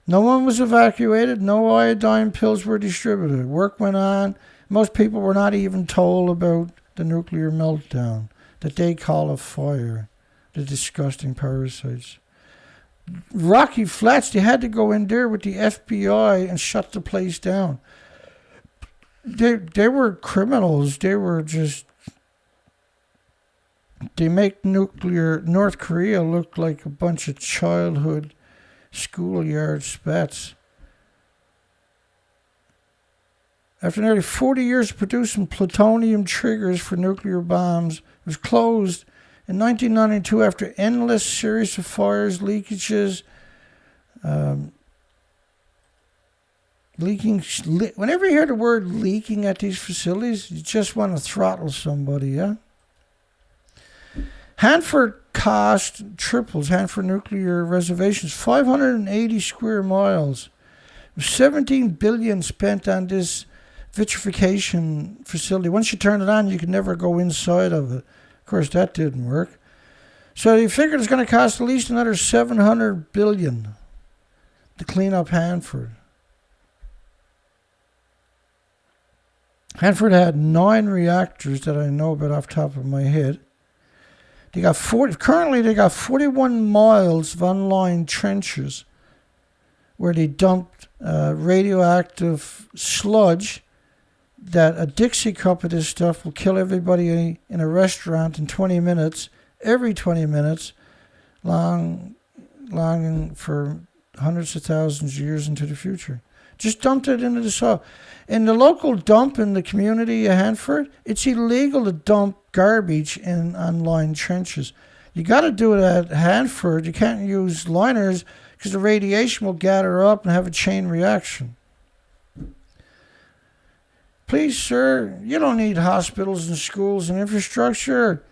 No one was evacuated. No iodine pills were distributed. Work went on. Most people were not even told about the nuclear meltdown that they call a fire, the disgusting parasites. Rocky Flats, they had to go in there with the FBI and shut the place down. They were criminals. They were just... They make North Korea look like a bunch of childhood schoolyard spats. After nearly 40 years of producing plutonium triggers for nuclear bombs, it was closed in 1992 after endless series of fires, leakages, leaking. Whenever you hear the word leaking at these facilities, you just want to throttle somebody, yeah? Hanford cost triples. Hanford nuclear reservations, 580 square miles. 17 billion spent on this vitrification facility. Once you turn it on, you can never go inside of it. Of course, that didn't work. So they figured it's going to cost at least another 700 billion to clean up Hanford. Hanford had 9 reactors that I know about off the top of my head. Currently they got 41 miles of unlined trenches where they dumped radioactive sludge that a Dixie cup of this stuff will kill everybody in a restaurant in 20 minutes, every 20 minutes, long for hundreds of thousands of years into the future. Just dumped it into the soil. In the local dump in the community of Hanford, it's illegal to dump garbage in unlined trenches. You got to do it at Hanford. You can't use liners because the radiation will gather up and have a chain reaction. Please, sir, you don't need hospitals and schools and infrastructure.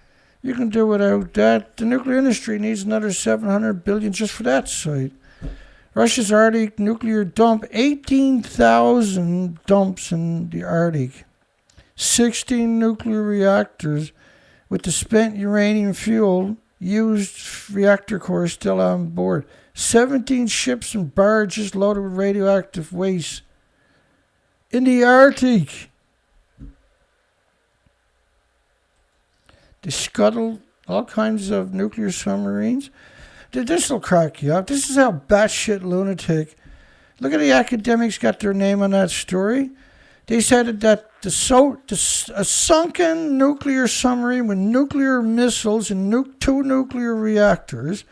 You can do without that. The nuclear industry needs another 700 billion just for that site. Russia's Arctic nuclear dump, 18,000 dumps in the Arctic. 16 nuclear reactors with the spent uranium fuel used reactor core still on board. 17 ships and barges loaded with radioactive waste in the Arctic. They scuttled all kinds of nuclear submarines. This will crack you up. This is how batshit lunatic. Look at the academics got their name on that story. They said that a sunken nuclear submarine with nuclear missiles and 2 nuclear reactors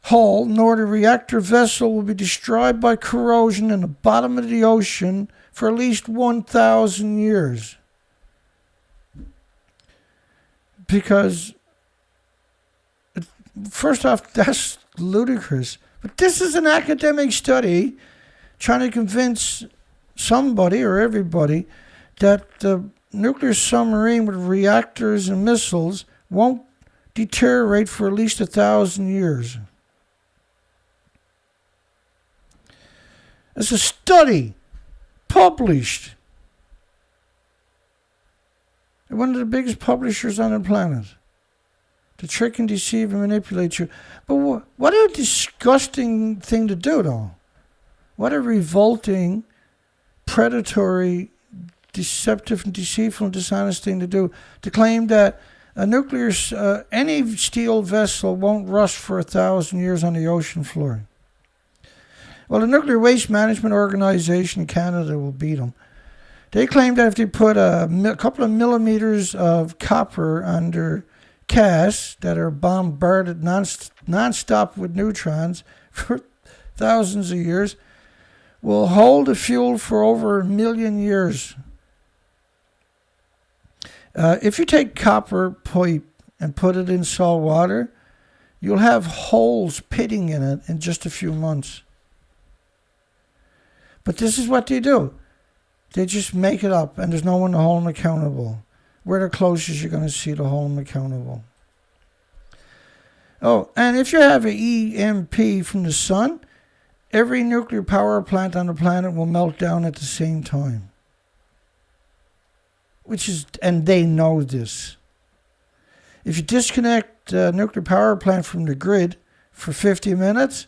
hull, nor the reactor vessel will be destroyed by corrosion in the bottom of the ocean for at least 1,000 years. Because, first off, that's ludicrous. But this is an academic study trying to convince somebody or everybody that the nuclear submarine with reactors and missiles won't deteriorate for at least 1,000 years. It's a study published at one of the biggest publishers on the planet to trick and deceive and manipulate you. But what a disgusting thing to do, though. What a revolting, predatory, deceptive and deceitful and dishonest thing to do, to claim that a nuclear, any steel vessel won't rust for 1,000 years on the ocean floor. Well, the Nuclear Waste Management Organization in Canada will beat them. They claim that if they put a couple of millimeters of copper under casks that are bombarded non-stop with neutrons for thousands of years, will hold the fuel for over 1 million years. If you take copper pipe and put it in salt water, you'll have holes pitting in it in just a few months. But this is what they do. They just make it up, and there's no one to hold them accountable. We're the closest you're going to see to hold them accountable. Oh, and if you have an EMP from the sun, every nuclear power plant on the planet will melt down at the same time. And they know this. If you disconnect a nuclear power plant from the grid for 50 minutes,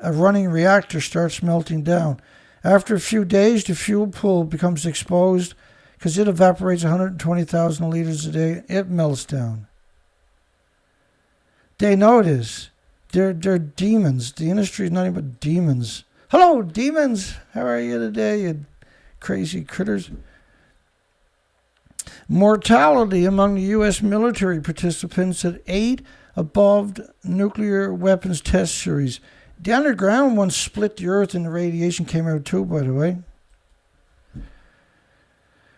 a running reactor starts melting down. After a few days, the fuel pool becomes exposed because it evaporates 120,000 liters a day. It melts down. They know this. They're demons. The industry is nothing but demons. Hello, demons. How are you today, you crazy critters? Mortality among the U.S. military participants at 8 above nuclear weapons test series. The underground one split the earth and the radiation came out too, by the way.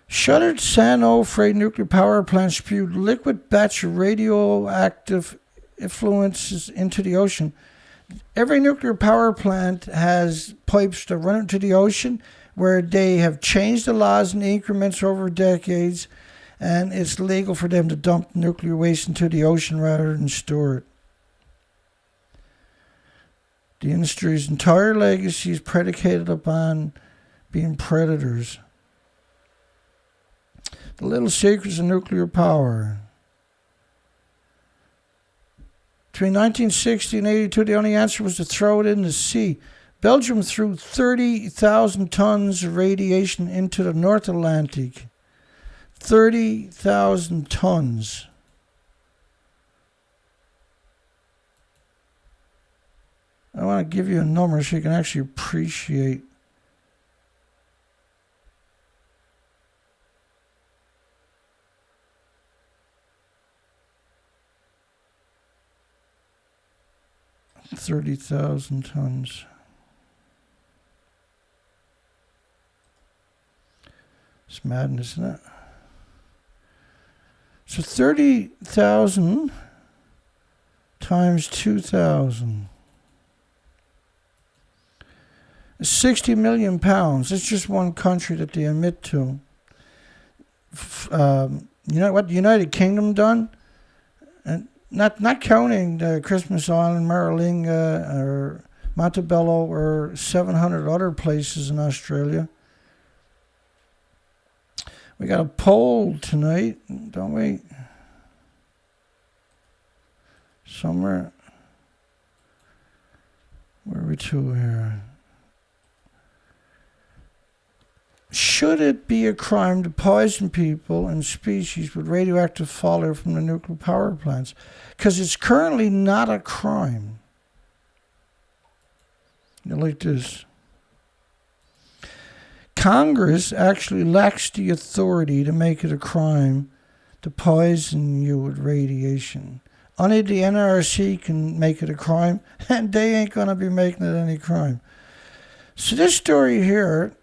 Shuttered San Onofre nuclear power plant spewed liquid batch of radioactive effluents into the ocean. Every nuclear power plant has pipes that run into the ocean where they have changed the laws in increments over decades, and it's legal for them to dump nuclear waste into the ocean rather than store it. The industry's entire legacy is predicated upon being predators. The little secrets of nuclear power. Between 1960 and 82, the only answer was to throw it in the sea. Belgium threw 30,000 tons of radiation into the North Atlantic. 30,000 tons. I want to give you a number so you can actually appreciate. $30,000 tons. It's madness, isn't it? So 30,000 times 2,000. 60 million pounds. It's just one country that they admit to. You know what the United Kingdom done? And not counting the Christmas Island, Maralinga, or Montebello, or 700 other places in Australia. We got a poll tonight, don't we? Somewhere. Where are we to here? Should it be a crime to poison people and species with radioactive fallout from the nuclear power plants? Because it's currently not a crime. Like this. Congress actually lacks the authority to make it a crime to poison you with radiation. Only the NRC can make it a crime, and they ain't going to be making it any crime. So this story here,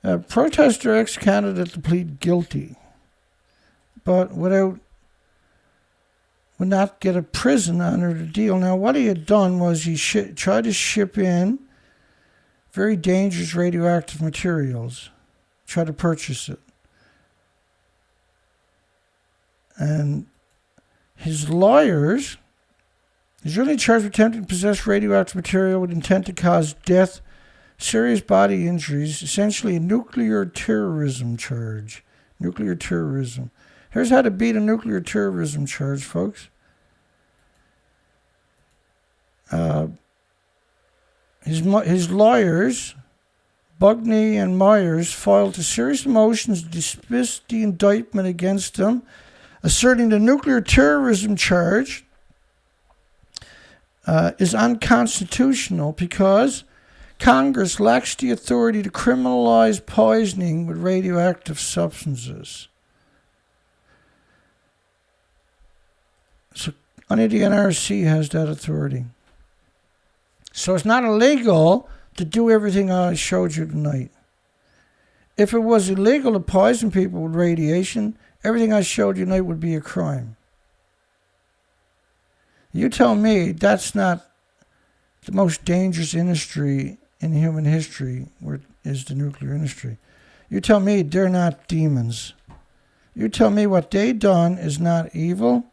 a protester ex-candidate to plead guilty, but would not get a prison under the deal. Now, what he had done was he tried to ship in very dangerous radioactive materials, try to purchase it. And his lawyers, he's really charged with attempting to possess radioactive material with intent to cause death, serious body injuries, essentially a nuclear terrorism charge. Nuclear terrorism. Here's how to beat a nuclear terrorism charge, folks. His lawyers, Bugney and Myers, filed a series of motions to dismiss the indictment against him, asserting the nuclear terrorism charge is unconstitutional because Congress lacks the authority to criminalize poisoning with radioactive substances. So only the NRC has that authority. So it's not illegal to do everything I showed you tonight. If it was illegal to poison people with radiation, everything I showed you tonight would be a crime. You tell me that's not the most dangerous industry in human history, where is the nuclear industry. You tell me they're not demons. You tell me what they done is not evil,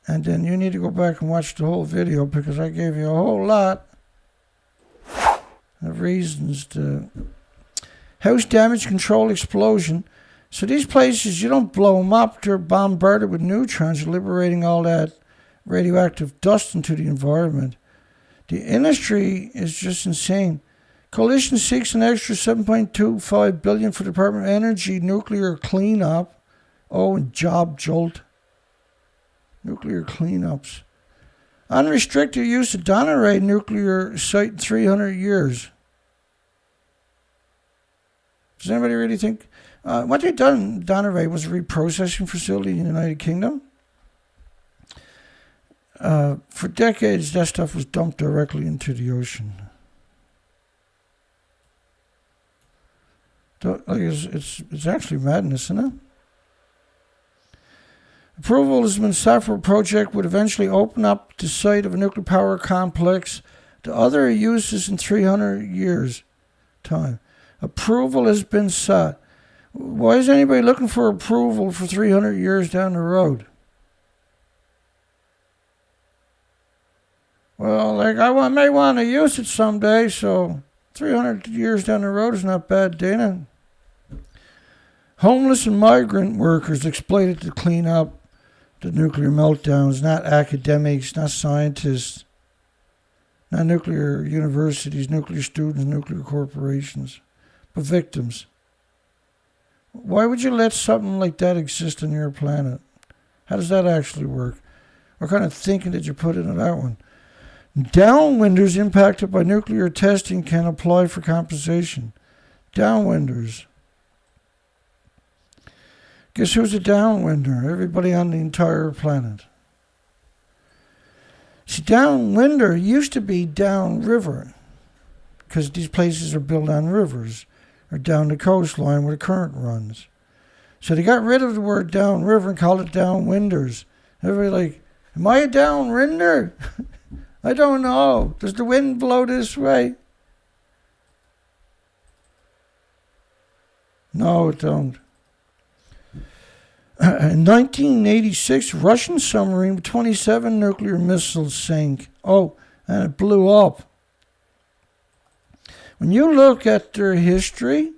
and then you need to go back and watch the whole video because I gave you a whole lot of reasons to. House damage control explosion. So these places, you don't blow them up, they're bombarded with neutrons, liberating all that radioactive dust into the environment. The industry is just insane. Coalition seeks an extra $7.25 billion for Department of Energy nuclear cleanup. Oh, and job jolt. Nuclear cleanups. Unrestricted use of Durnford nuclear site in 300 years. Does anybody really think... what they done in Durnford was a reprocessing facility in the United Kingdom. For decades, that stuff was dumped directly into the ocean. It's actually madness, isn't it? Approval has been sought for a project would eventually open up the site of a nuclear power complex to other uses in 300 years' time. Approval has been sought. Why is anybody looking for approval for 300 years down the road? Well, I may want to use it someday, so 300 years down the road is not bad, Dana. Homeless and migrant workers exploited to clean up the nuclear meltdowns, not academics, not scientists, not nuclear universities, nuclear students, nuclear corporations, but victims. Why would you let something like that exist on your planet? How does that actually work? What kind of thinking did you put into that one? Downwinders impacted by nuclear testing can apply for compensation. Downwinders. Guess who's a downwinder? Everybody on the entire planet. See, downwinder used to be downriver, because these places are built on rivers or down the coastline where the current runs. So they got rid of the word downriver and called it downwinders. Everybody like, am I a downwinder? I don't know. Does the wind blow this way? No, it don't. In 1986, Russian submarine with 27 nuclear missiles sank. Oh, and it blew up. When you look at their history,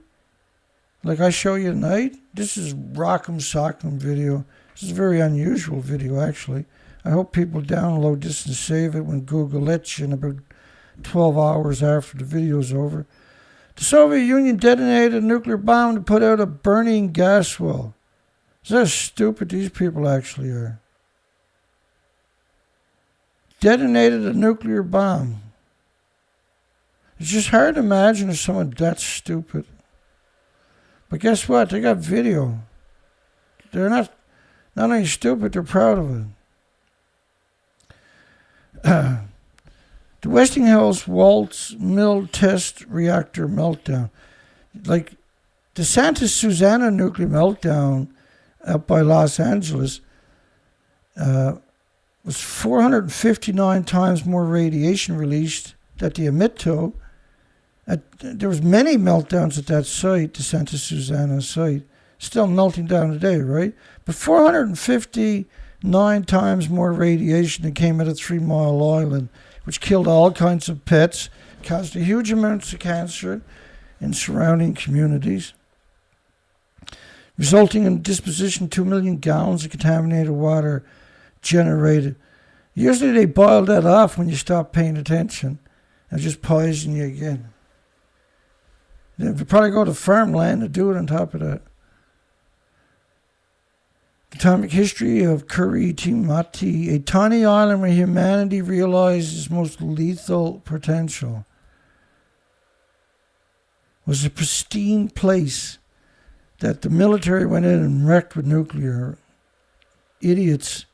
like I show you tonight, this is Rock'em Sock'em video. This is a very unusual video, actually. I hope people download this and save it when Google lets you in about 12 hours after the video's over. The Soviet Union detonated a nuclear bomb to put out a burning gas well. Is that how stupid these people actually are? Detonated a nuclear bomb. It's just hard to imagine if someone that stupid. But guess what? They got video. They're not only stupid, they're proud of it. The Westinghouse Waltz Mill Test Reactor Meltdown. Like the Santa Susana nuclear meltdown up by Los Angeles was 459 times more radiation released that they emit to. There was many meltdowns at that site, the Santa Susana site, still melting down today, right? But 459 times more radiation that came out of 3 Mile Island, which killed all kinds of pets, caused a huge amounts of cancer in surrounding communities, resulting in disposition of 2 million gallons of contaminated water generated. Usually they boil that off when you stop paying attention and just poison you again. They'll probably go to farmland to do it on top of that. Atomic history of Kuritimati, a tiny island where humanity realized its most lethal potential, was a pristine place that the military went in and wrecked with nuclear. Idiots.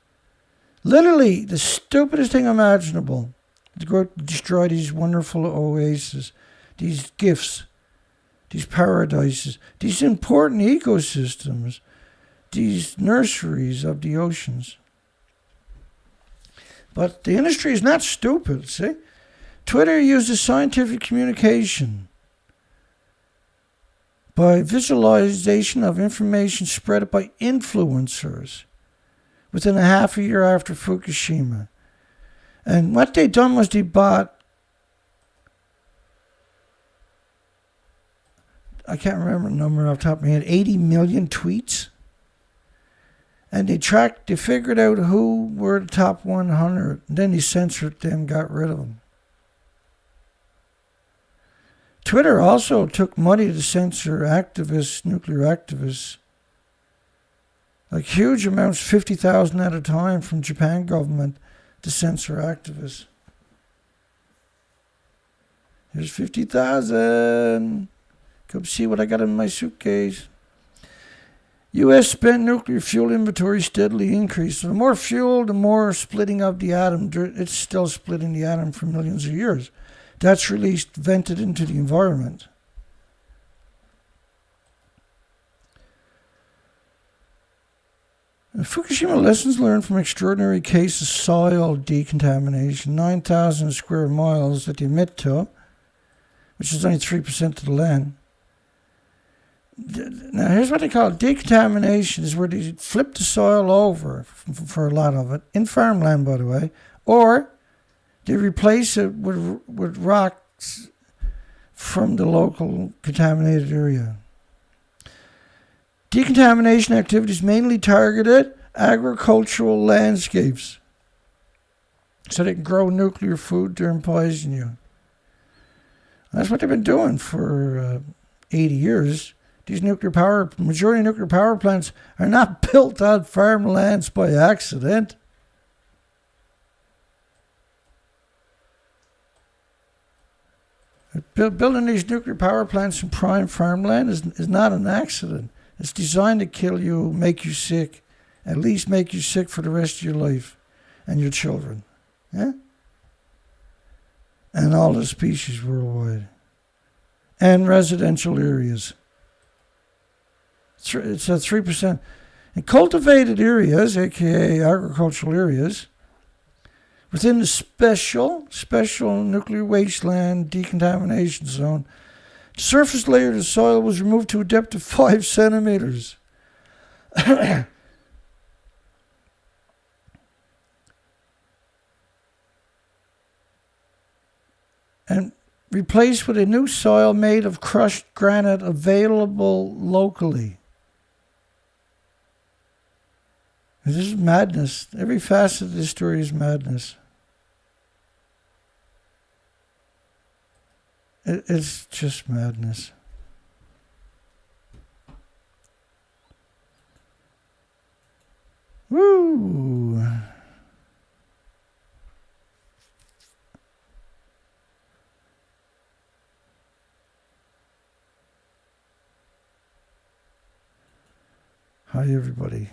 Literally the stupidest thing imaginable. To go destroy these wonderful oases, these gifts, these paradises, these important ecosystems, these nurseries of the oceans. But the industry is not stupid, see? Twitter uses scientific communication by visualization of information spread by influencers within a half a year after Fukushima. And what they done was they bought, I can't remember the number off the top of my head, 80 million tweets. And they figured out who were the top 100. And then they censored them, got rid of them. Twitter also took money to censor activists, nuclear activists. Like huge amounts, 50,000 at a time from Japan government to censor activists. Here's 50,000. Come see what I got in my suitcase. U.S. spent nuclear fuel inventory steadily increased. So the more fuel, the more splitting of the atom. It's still splitting the atom for millions of years. That's released, vented into the environment. Fukushima lessons learned from extraordinary case of soil decontamination, 9,000 square miles that they admit to, which is only 3% of the land. Now, here's what they call it. Decontamination is where they flip the soil over for a lot of it, in farmland, by the way, or they replace it with rocks from the local contaminated area. Decontamination activities mainly targeted agricultural landscapes so they can grow nuclear food to poison you. That's what they've been doing for 80 years. These majority of nuclear power plants are not built on farmlands by accident. Building these nuclear power plants in prime farmland is not an accident. It's designed to kill you, make you sick, at least make you sick for the rest of your life and your children. Yeah? And all the species worldwide. And residential areas. It's at 3%. In cultivated areas, aka agricultural areas, within the special nuclear wasteland decontamination zone, the surface layer of the soil was removed to a depth of 5 centimeters. And replaced with a new soil made of crushed granite available locally. This is madness. Every facet of this story is madness. It's just madness. Woo! Hi, everybody.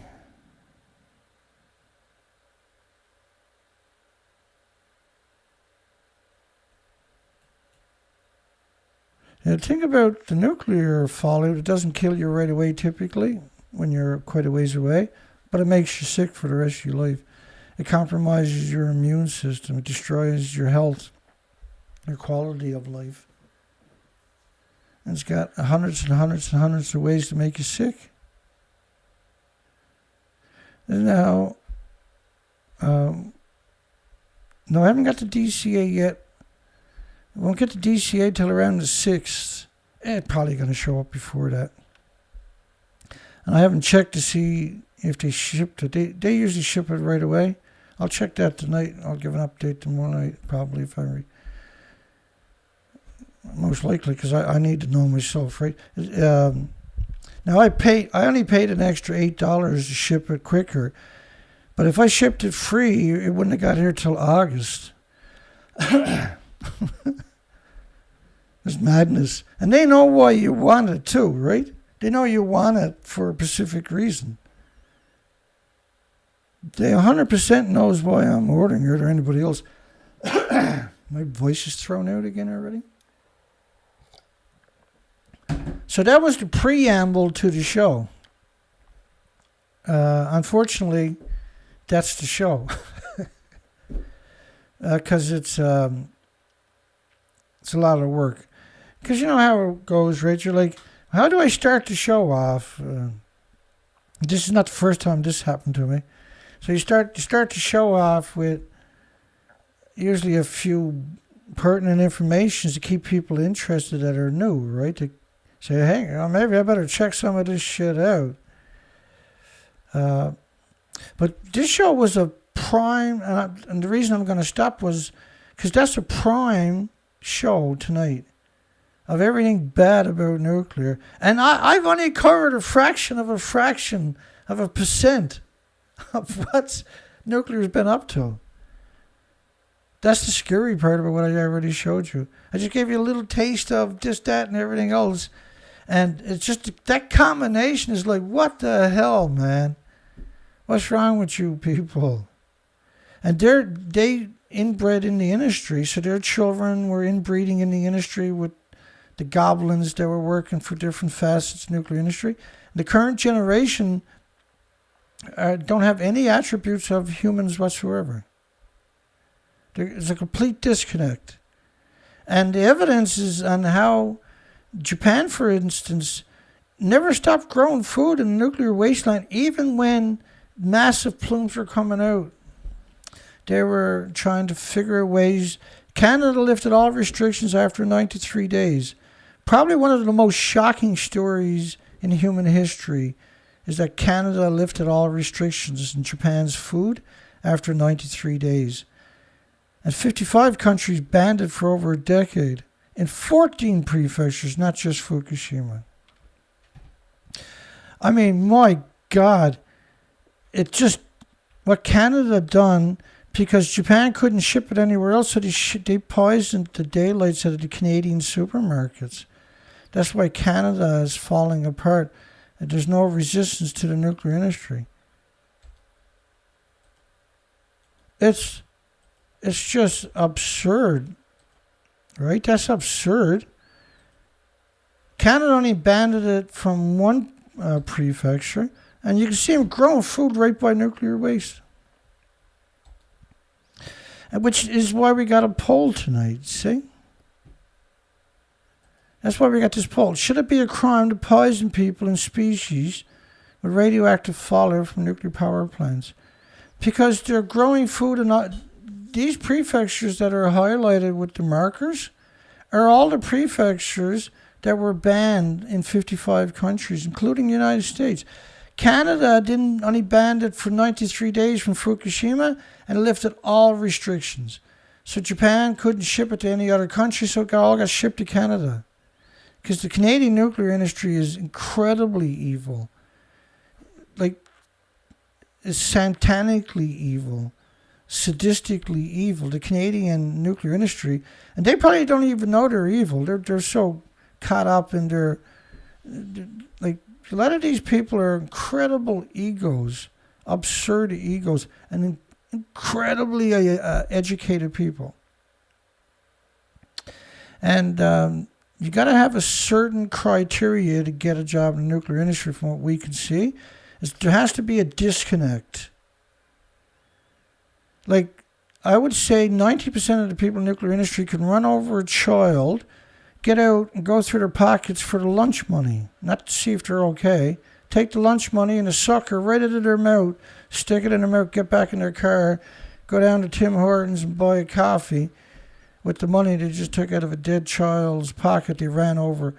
Now, think about the nuclear fallout. It doesn't kill you right away typically when you're quite a ways away, but it makes you sick for the rest of your life. It compromises your immune system. It destroys your health, your quality of life. And it's got hundreds and hundreds and hundreds of ways to make you sick. And now, no, I haven't got the DCA yet. I won't get the DCA till around the 6th. It's probably going to show up before that. And I haven't checked to see if they shipped it. They usually ship it right away. I'll check that tonight. I'll give an update tomorrow night, probably, if I most likely, because I need to know myself, right? Now, I only paid an extra $8 to ship it quicker. But if I shipped it free, it wouldn't have got here till August. It's madness. And they know why you want it too, right? They know you want it for a specific reason. They 100% knows why I'm ordering it or anybody else. My voice is thrown out again already. So that was the preamble to the show. Unfortunately, that's the show. Because it's a lot of work. Because you know how it goes, right? You're like, how do I start the show off? This is not the first time this happened to me. So you start the show off with usually a few pertinent information to keep people interested that are new, right? To say, hey, maybe I better check some of this shit out. But this show was a prime, and the reason I'm going to stop was because that's a prime show tonight. of everything bad about nuclear. And I've only covered a fraction of a percent of what nuclear's been up to. That's the scary part about what I already showed you. I just gave you a little taste of just that and everything else. And it's just that combination is like, what the hell, man? What's wrong with you people? And they inbred in the industry, so their children were inbreeding in the industry with the goblins that were working for different facets of the nuclear industry. The current generation don't have any attributes of humans whatsoever. There's a complete disconnect. And the evidence is on how Japan, for instance, never stopped growing food in the nuclear wasteland, even when massive plumes were coming out. They were trying to figure out ways. Canada lifted all restrictions after 93 days. Probably one of the most shocking stories in human history is that Canada lifted all restrictions in Japan's food after 93 days. And 55 countries banned it for over a decade in 14 prefectures, not just Fukushima. I mean, my God, it just, what Canada done, because Japan couldn't ship it anywhere else, so they poisoned the daylights out of the Canadian supermarkets. That's why Canada is falling apart, and there's no resistance to the nuclear industry. It's just absurd, right? That's absurd. Canada only banned it from one prefecture, and you can see them growing food right by nuclear waste. Which is why we got a poll tonight, see? That's why we got this poll. Should it be a crime to poison people and species with radioactive fallout from nuclear power plants? Because they're growing food and these prefectures that are highlighted with the markers are all the prefectures that were banned in 55 countries, including the United States. Canada only banned it for 93 days from Fukushima and lifted all restrictions. So Japan couldn't ship it to any other country, so it all got shipped to Canada. Because the Canadian nuclear industry is incredibly evil. Like, it's satanically evil, sadistically evil. The Canadian nuclear industry, and they probably don't even know they're evil. They're so caught up in their, like, a lot of these people are incredible egos, absurd egos, and incredibly educated people. And you got to have a certain criteria to get a job in the nuclear industry from what we can see. There has to be a disconnect. Like, I would say 90% of the people in the nuclear industry can run over a child, get out and go through their pockets for the lunch money, not to see if they're okay. Take the lunch money and a sucker right into their mouth, stick it in their mouth, get back in their car, go down to Tim Hortons and buy a coffee with the money they just took out of a dead child's pocket they ran over.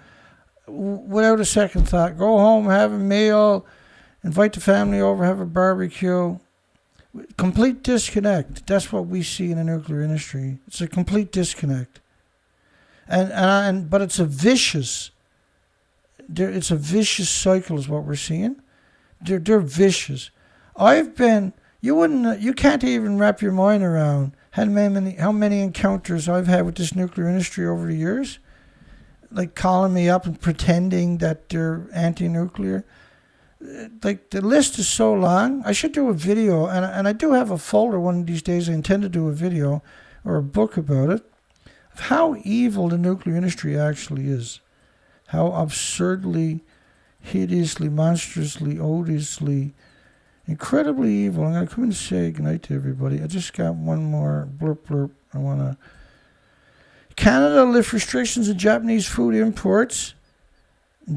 Without a second thought, go home, have a meal, invite the family over, have a barbecue. Complete disconnect. That's what we see in the nuclear industry. It's a complete disconnect. But it's a vicious. It's a vicious cycle, is what we're seeing. They're vicious. You can't even wrap your mind around how many encounters I've had with this nuclear industry over the years, like calling me up and pretending that they're anti-nuclear. Like, the list is so long. I should do a video, and I do have a folder one of these days. I intend to do a video or a book about it, of how evil the nuclear industry actually is. How absurdly, hideously, monstrously, odiously, incredibly evil. I'm going to come and say goodnight to everybody. I just got one more blurb. I want to... Canada lift restrictions on Japanese food imports.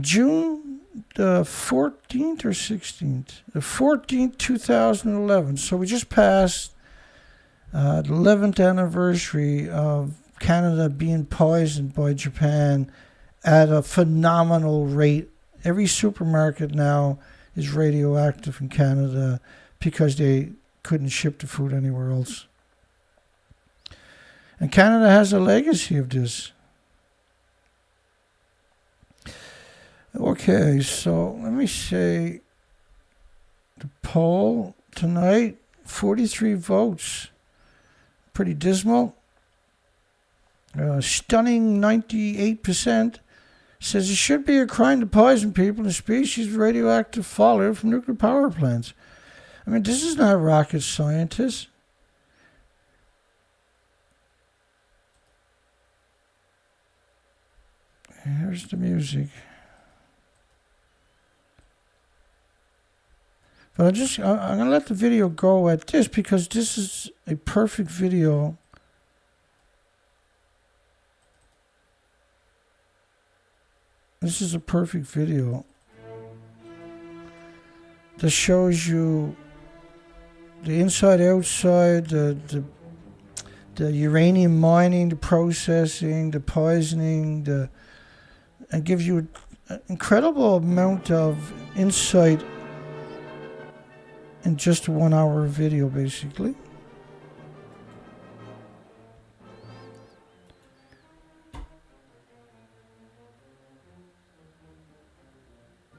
June the 14th or 16th? The 14th, 2011. So we just passed the 11th anniversary of Canada being poisoned by Japan at a phenomenal rate. Every supermarket now is radioactive in Canada because they couldn't ship the food anywhere else. And Canada has a legacy of this. Okay, so let me say the poll tonight, 43 votes. Pretty dismal. Stunning 98% says it should be a crime to poison people in species of radioactive fallout from nuclear power plants. I mean, this is not rocket scientists. Here's the music. But I'm going to let the video go at this because this is a perfect video. This is a perfect video that shows you the inside, outside, the uranium mining, the processing, the poisoning, and gives you an incredible amount of insight in just a 1 hour video, basically.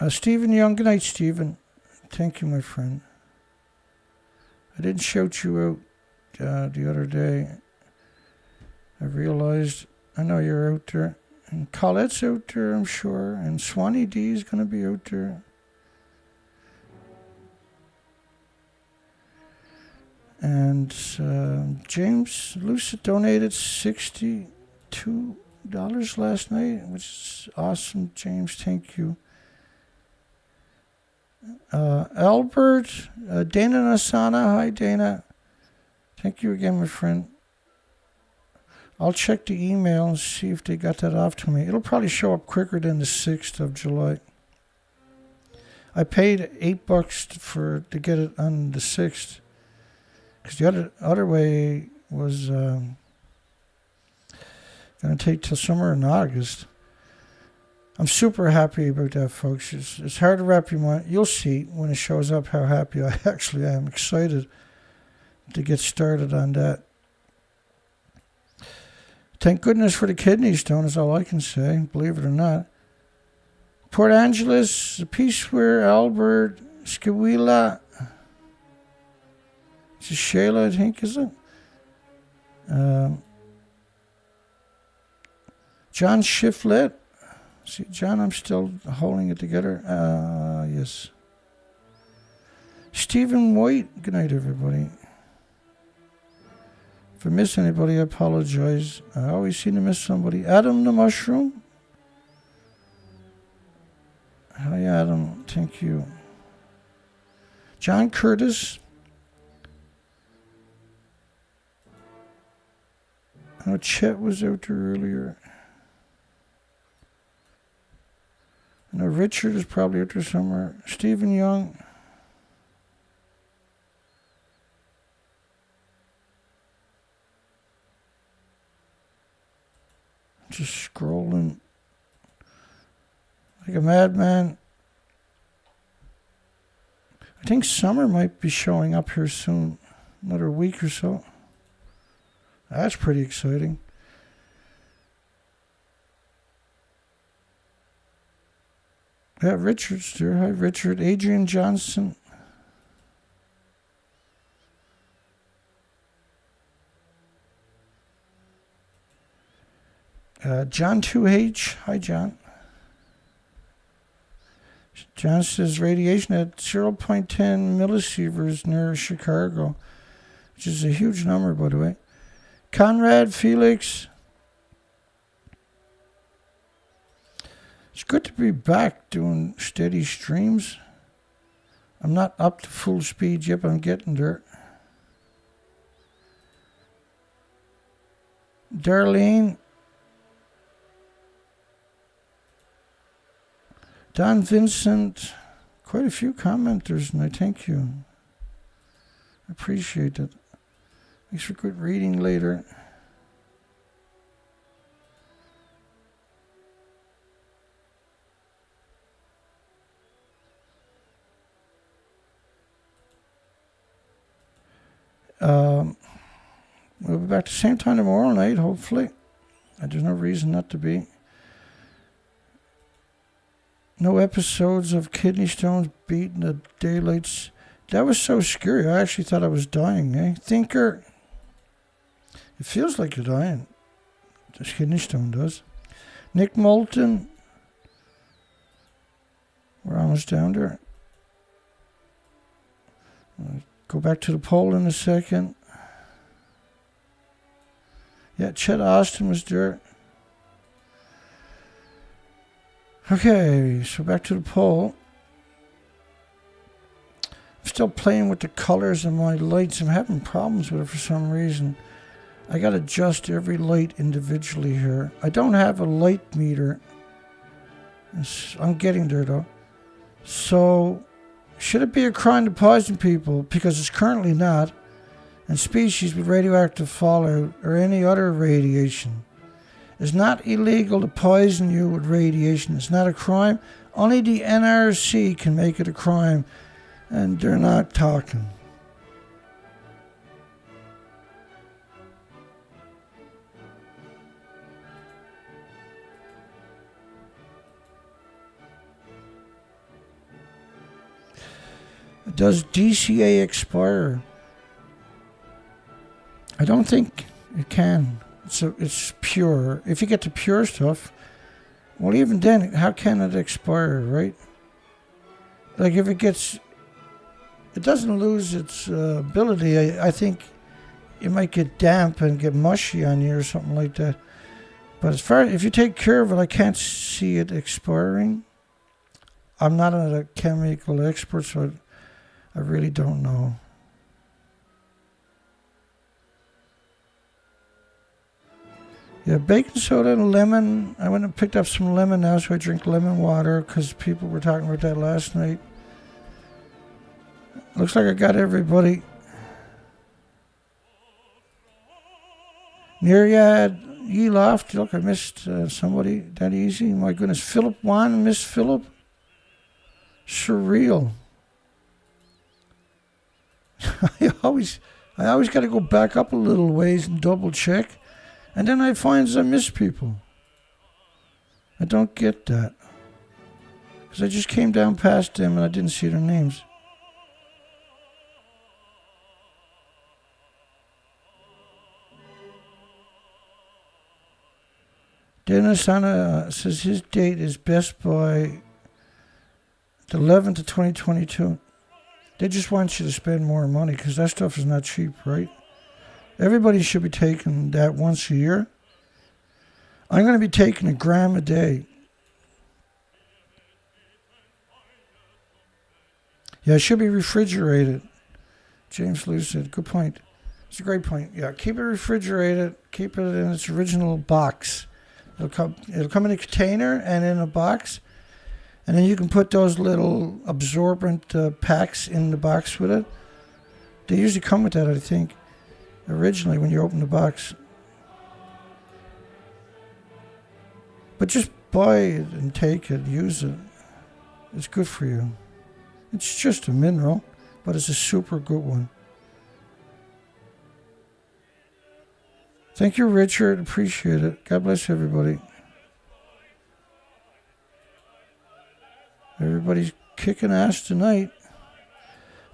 Stephen Young, good night, Stephen. Thank you, my friend. I didn't shout you out the other day. I realized, I know you're out there. And Colette's out there, I'm sure. And Swanee D is going to be out there. And James Lucid donated $62 last night, which is awesome, James. Thank you. Albert, Dana Nasana. Hi, Dana. Thank you again, my friend. I'll check the email and see if they got that off to me. It'll probably show up quicker than the 6th of July. I paid $8 to get it on the 6th. Because the other way was going to take till somewhere in August. I'm super happy about that, folks. It's hard to wrap your mind. You'll see when it shows up how happy I actually am. Excited to get started on that. Thank goodness for the kidney stone is all I can say, believe it or not. Port Angeles, Peaceware, Albert, Skawila. It's Shayla, I think, is it? John Shiflett. See, John, I'm still holding it together. Yes. Stephen White. Good night, everybody. If I miss anybody, I apologize. I always seem to miss somebody. Adam the Mushroom. Hi, Adam. Thank you. John Curtis. I know Chet was out there earlier. I know Richard is probably out there somewhere. Stephen Young. Just scrolling like a madman. I think summer might be showing up here soon. Another week or so. That's pretty exciting. Yeah, Richard's there. Hi, Richard. Adrian Johnson. John 2H. Hi, John. John says radiation at 0.10 millisieverts near Chicago, which is a huge number, by the way. Conrad, Felix. It's good to be back doing steady streams. I'm not up to full speed yet, but I'm getting there. Darlene. Don Vincent. Quite a few commenters, and I thank you. I appreciate it. Thanks for good reading later. We'll be back the same time tomorrow night, hopefully. There's no reason not to be. No episodes of kidney stones beating the daylights. That was so scary. I actually thought I was dying, eh? Thinker. It feels like you're dying. This kidney stone does. Nick Moulton. We're almost down there. I'll go back to the poll in a second. Yeah, Chet Austin was there. Okay, so back to the poll. I'm still playing with the colors of my lights. I'm having problems with it for some reason. I got to adjust every light individually here. I don't have a light meter. I'm getting there though. So, should it be a crime to poison people? Because it's currently not. And species with radioactive fallout or any other radiation. It's not illegal to poison you with radiation. It's not a crime. Only the NRC can make it a crime. And they're not talking. Does DCA expire? I don't think it can. It's pure. If you get the pure stuff, well, even then, how can it expire, right? Like if it doesn't lose its ability. I think it might get damp and get mushy on you or something like that. But if you take care of it, I can't see it expiring. I'm not a chemical expert, so I really don't know. Yeah, baking soda and lemon. I went and picked up some lemon now, so I drink lemon water because people were talking about that last night. Looks like I got everybody. Neryad, ye laughed. Look, I missed somebody that easy. My goodness. Philip Wan, Miss Philip. Surreal. I always got to go back up a little ways and double check. And then I find I miss people. I don't get that. Because I just came down past them and I didn't see their names. Dennis Anna says his date is Best Buy the 11th of 2022. They just want you to spend more money because that stuff is not cheap, right? Everybody should be taking that once a year. I'm going to be taking 1 gram a day. Yeah, it should be refrigerated. James Lou said, good point. It's a great point. Yeah, keep it refrigerated. Keep it in its original box. It'll come in a container and in a box. And then you can put those little absorbent packs in the box with it. They usually come with that, I think. Originally, when you open the box. But just buy it and take it, use it. It's good for you. It's just a mineral, but it's a super good one. Thank you, Richard. Appreciate it. God bless everybody. Everybody's kicking ass tonight.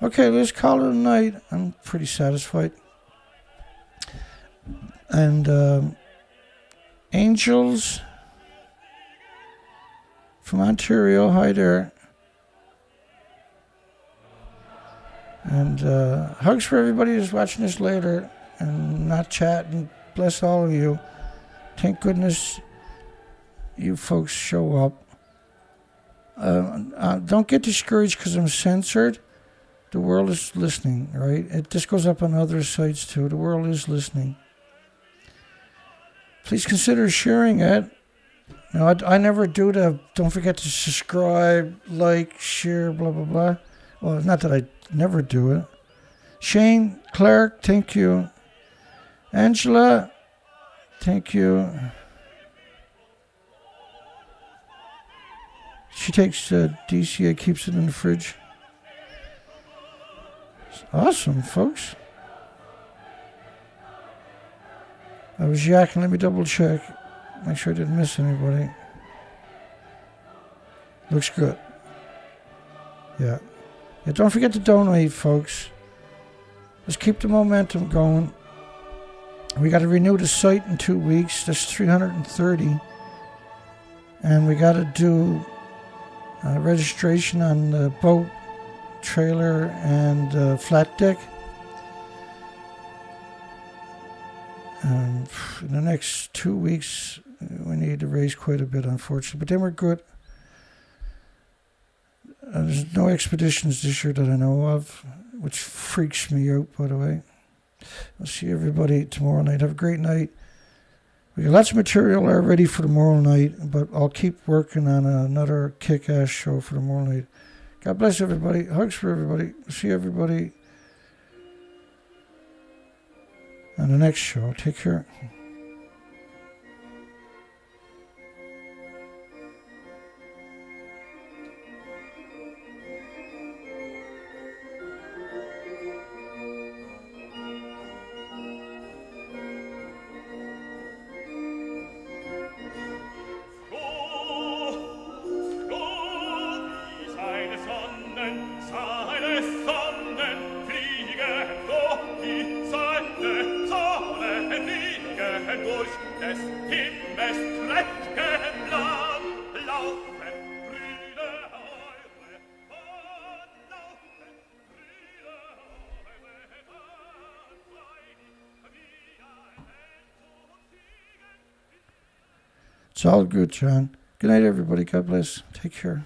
Okay, let's call it a night. I'm pretty satisfied. And Angels from Ontario, hi there. And hugs for everybody who's watching this later and not chatting. Bless all of you. Thank goodness you folks show up. Don't get discouraged because I'm censored. The world is listening, right? This goes up on other sites too. The world is listening. Please consider sharing it. No, I never do that. Don't forget to subscribe, like, share, blah, blah, blah. Well, not that I never do it. Shane Clark, thank you. Angela, thank you. She takes DCA, keeps it in the fridge. It's awesome, folks. I was yakking. Let me double check. Make sure I didn't miss anybody. Looks good. Yeah. Yeah, don't forget to donate, folks. Let's keep the momentum going. We got to renew the site in 2 weeks. That's 330. And we got to do registration on the boat, trailer, and flat deck. In the next 2 weeks, we need to raise quite a bit, unfortunately. But then we're good. There's no expeditions this year that I know of, which freaks me out, by the way. I'll see everybody tomorrow night. Have a great night. We got lots of material already for tomorrow night, but I'll keep working on another kick-ass show for tomorrow night. God bless everybody. Hugs for everybody. See everybody on the next show. Take care. It's all good, John. Good night, everybody. God bless. Take care.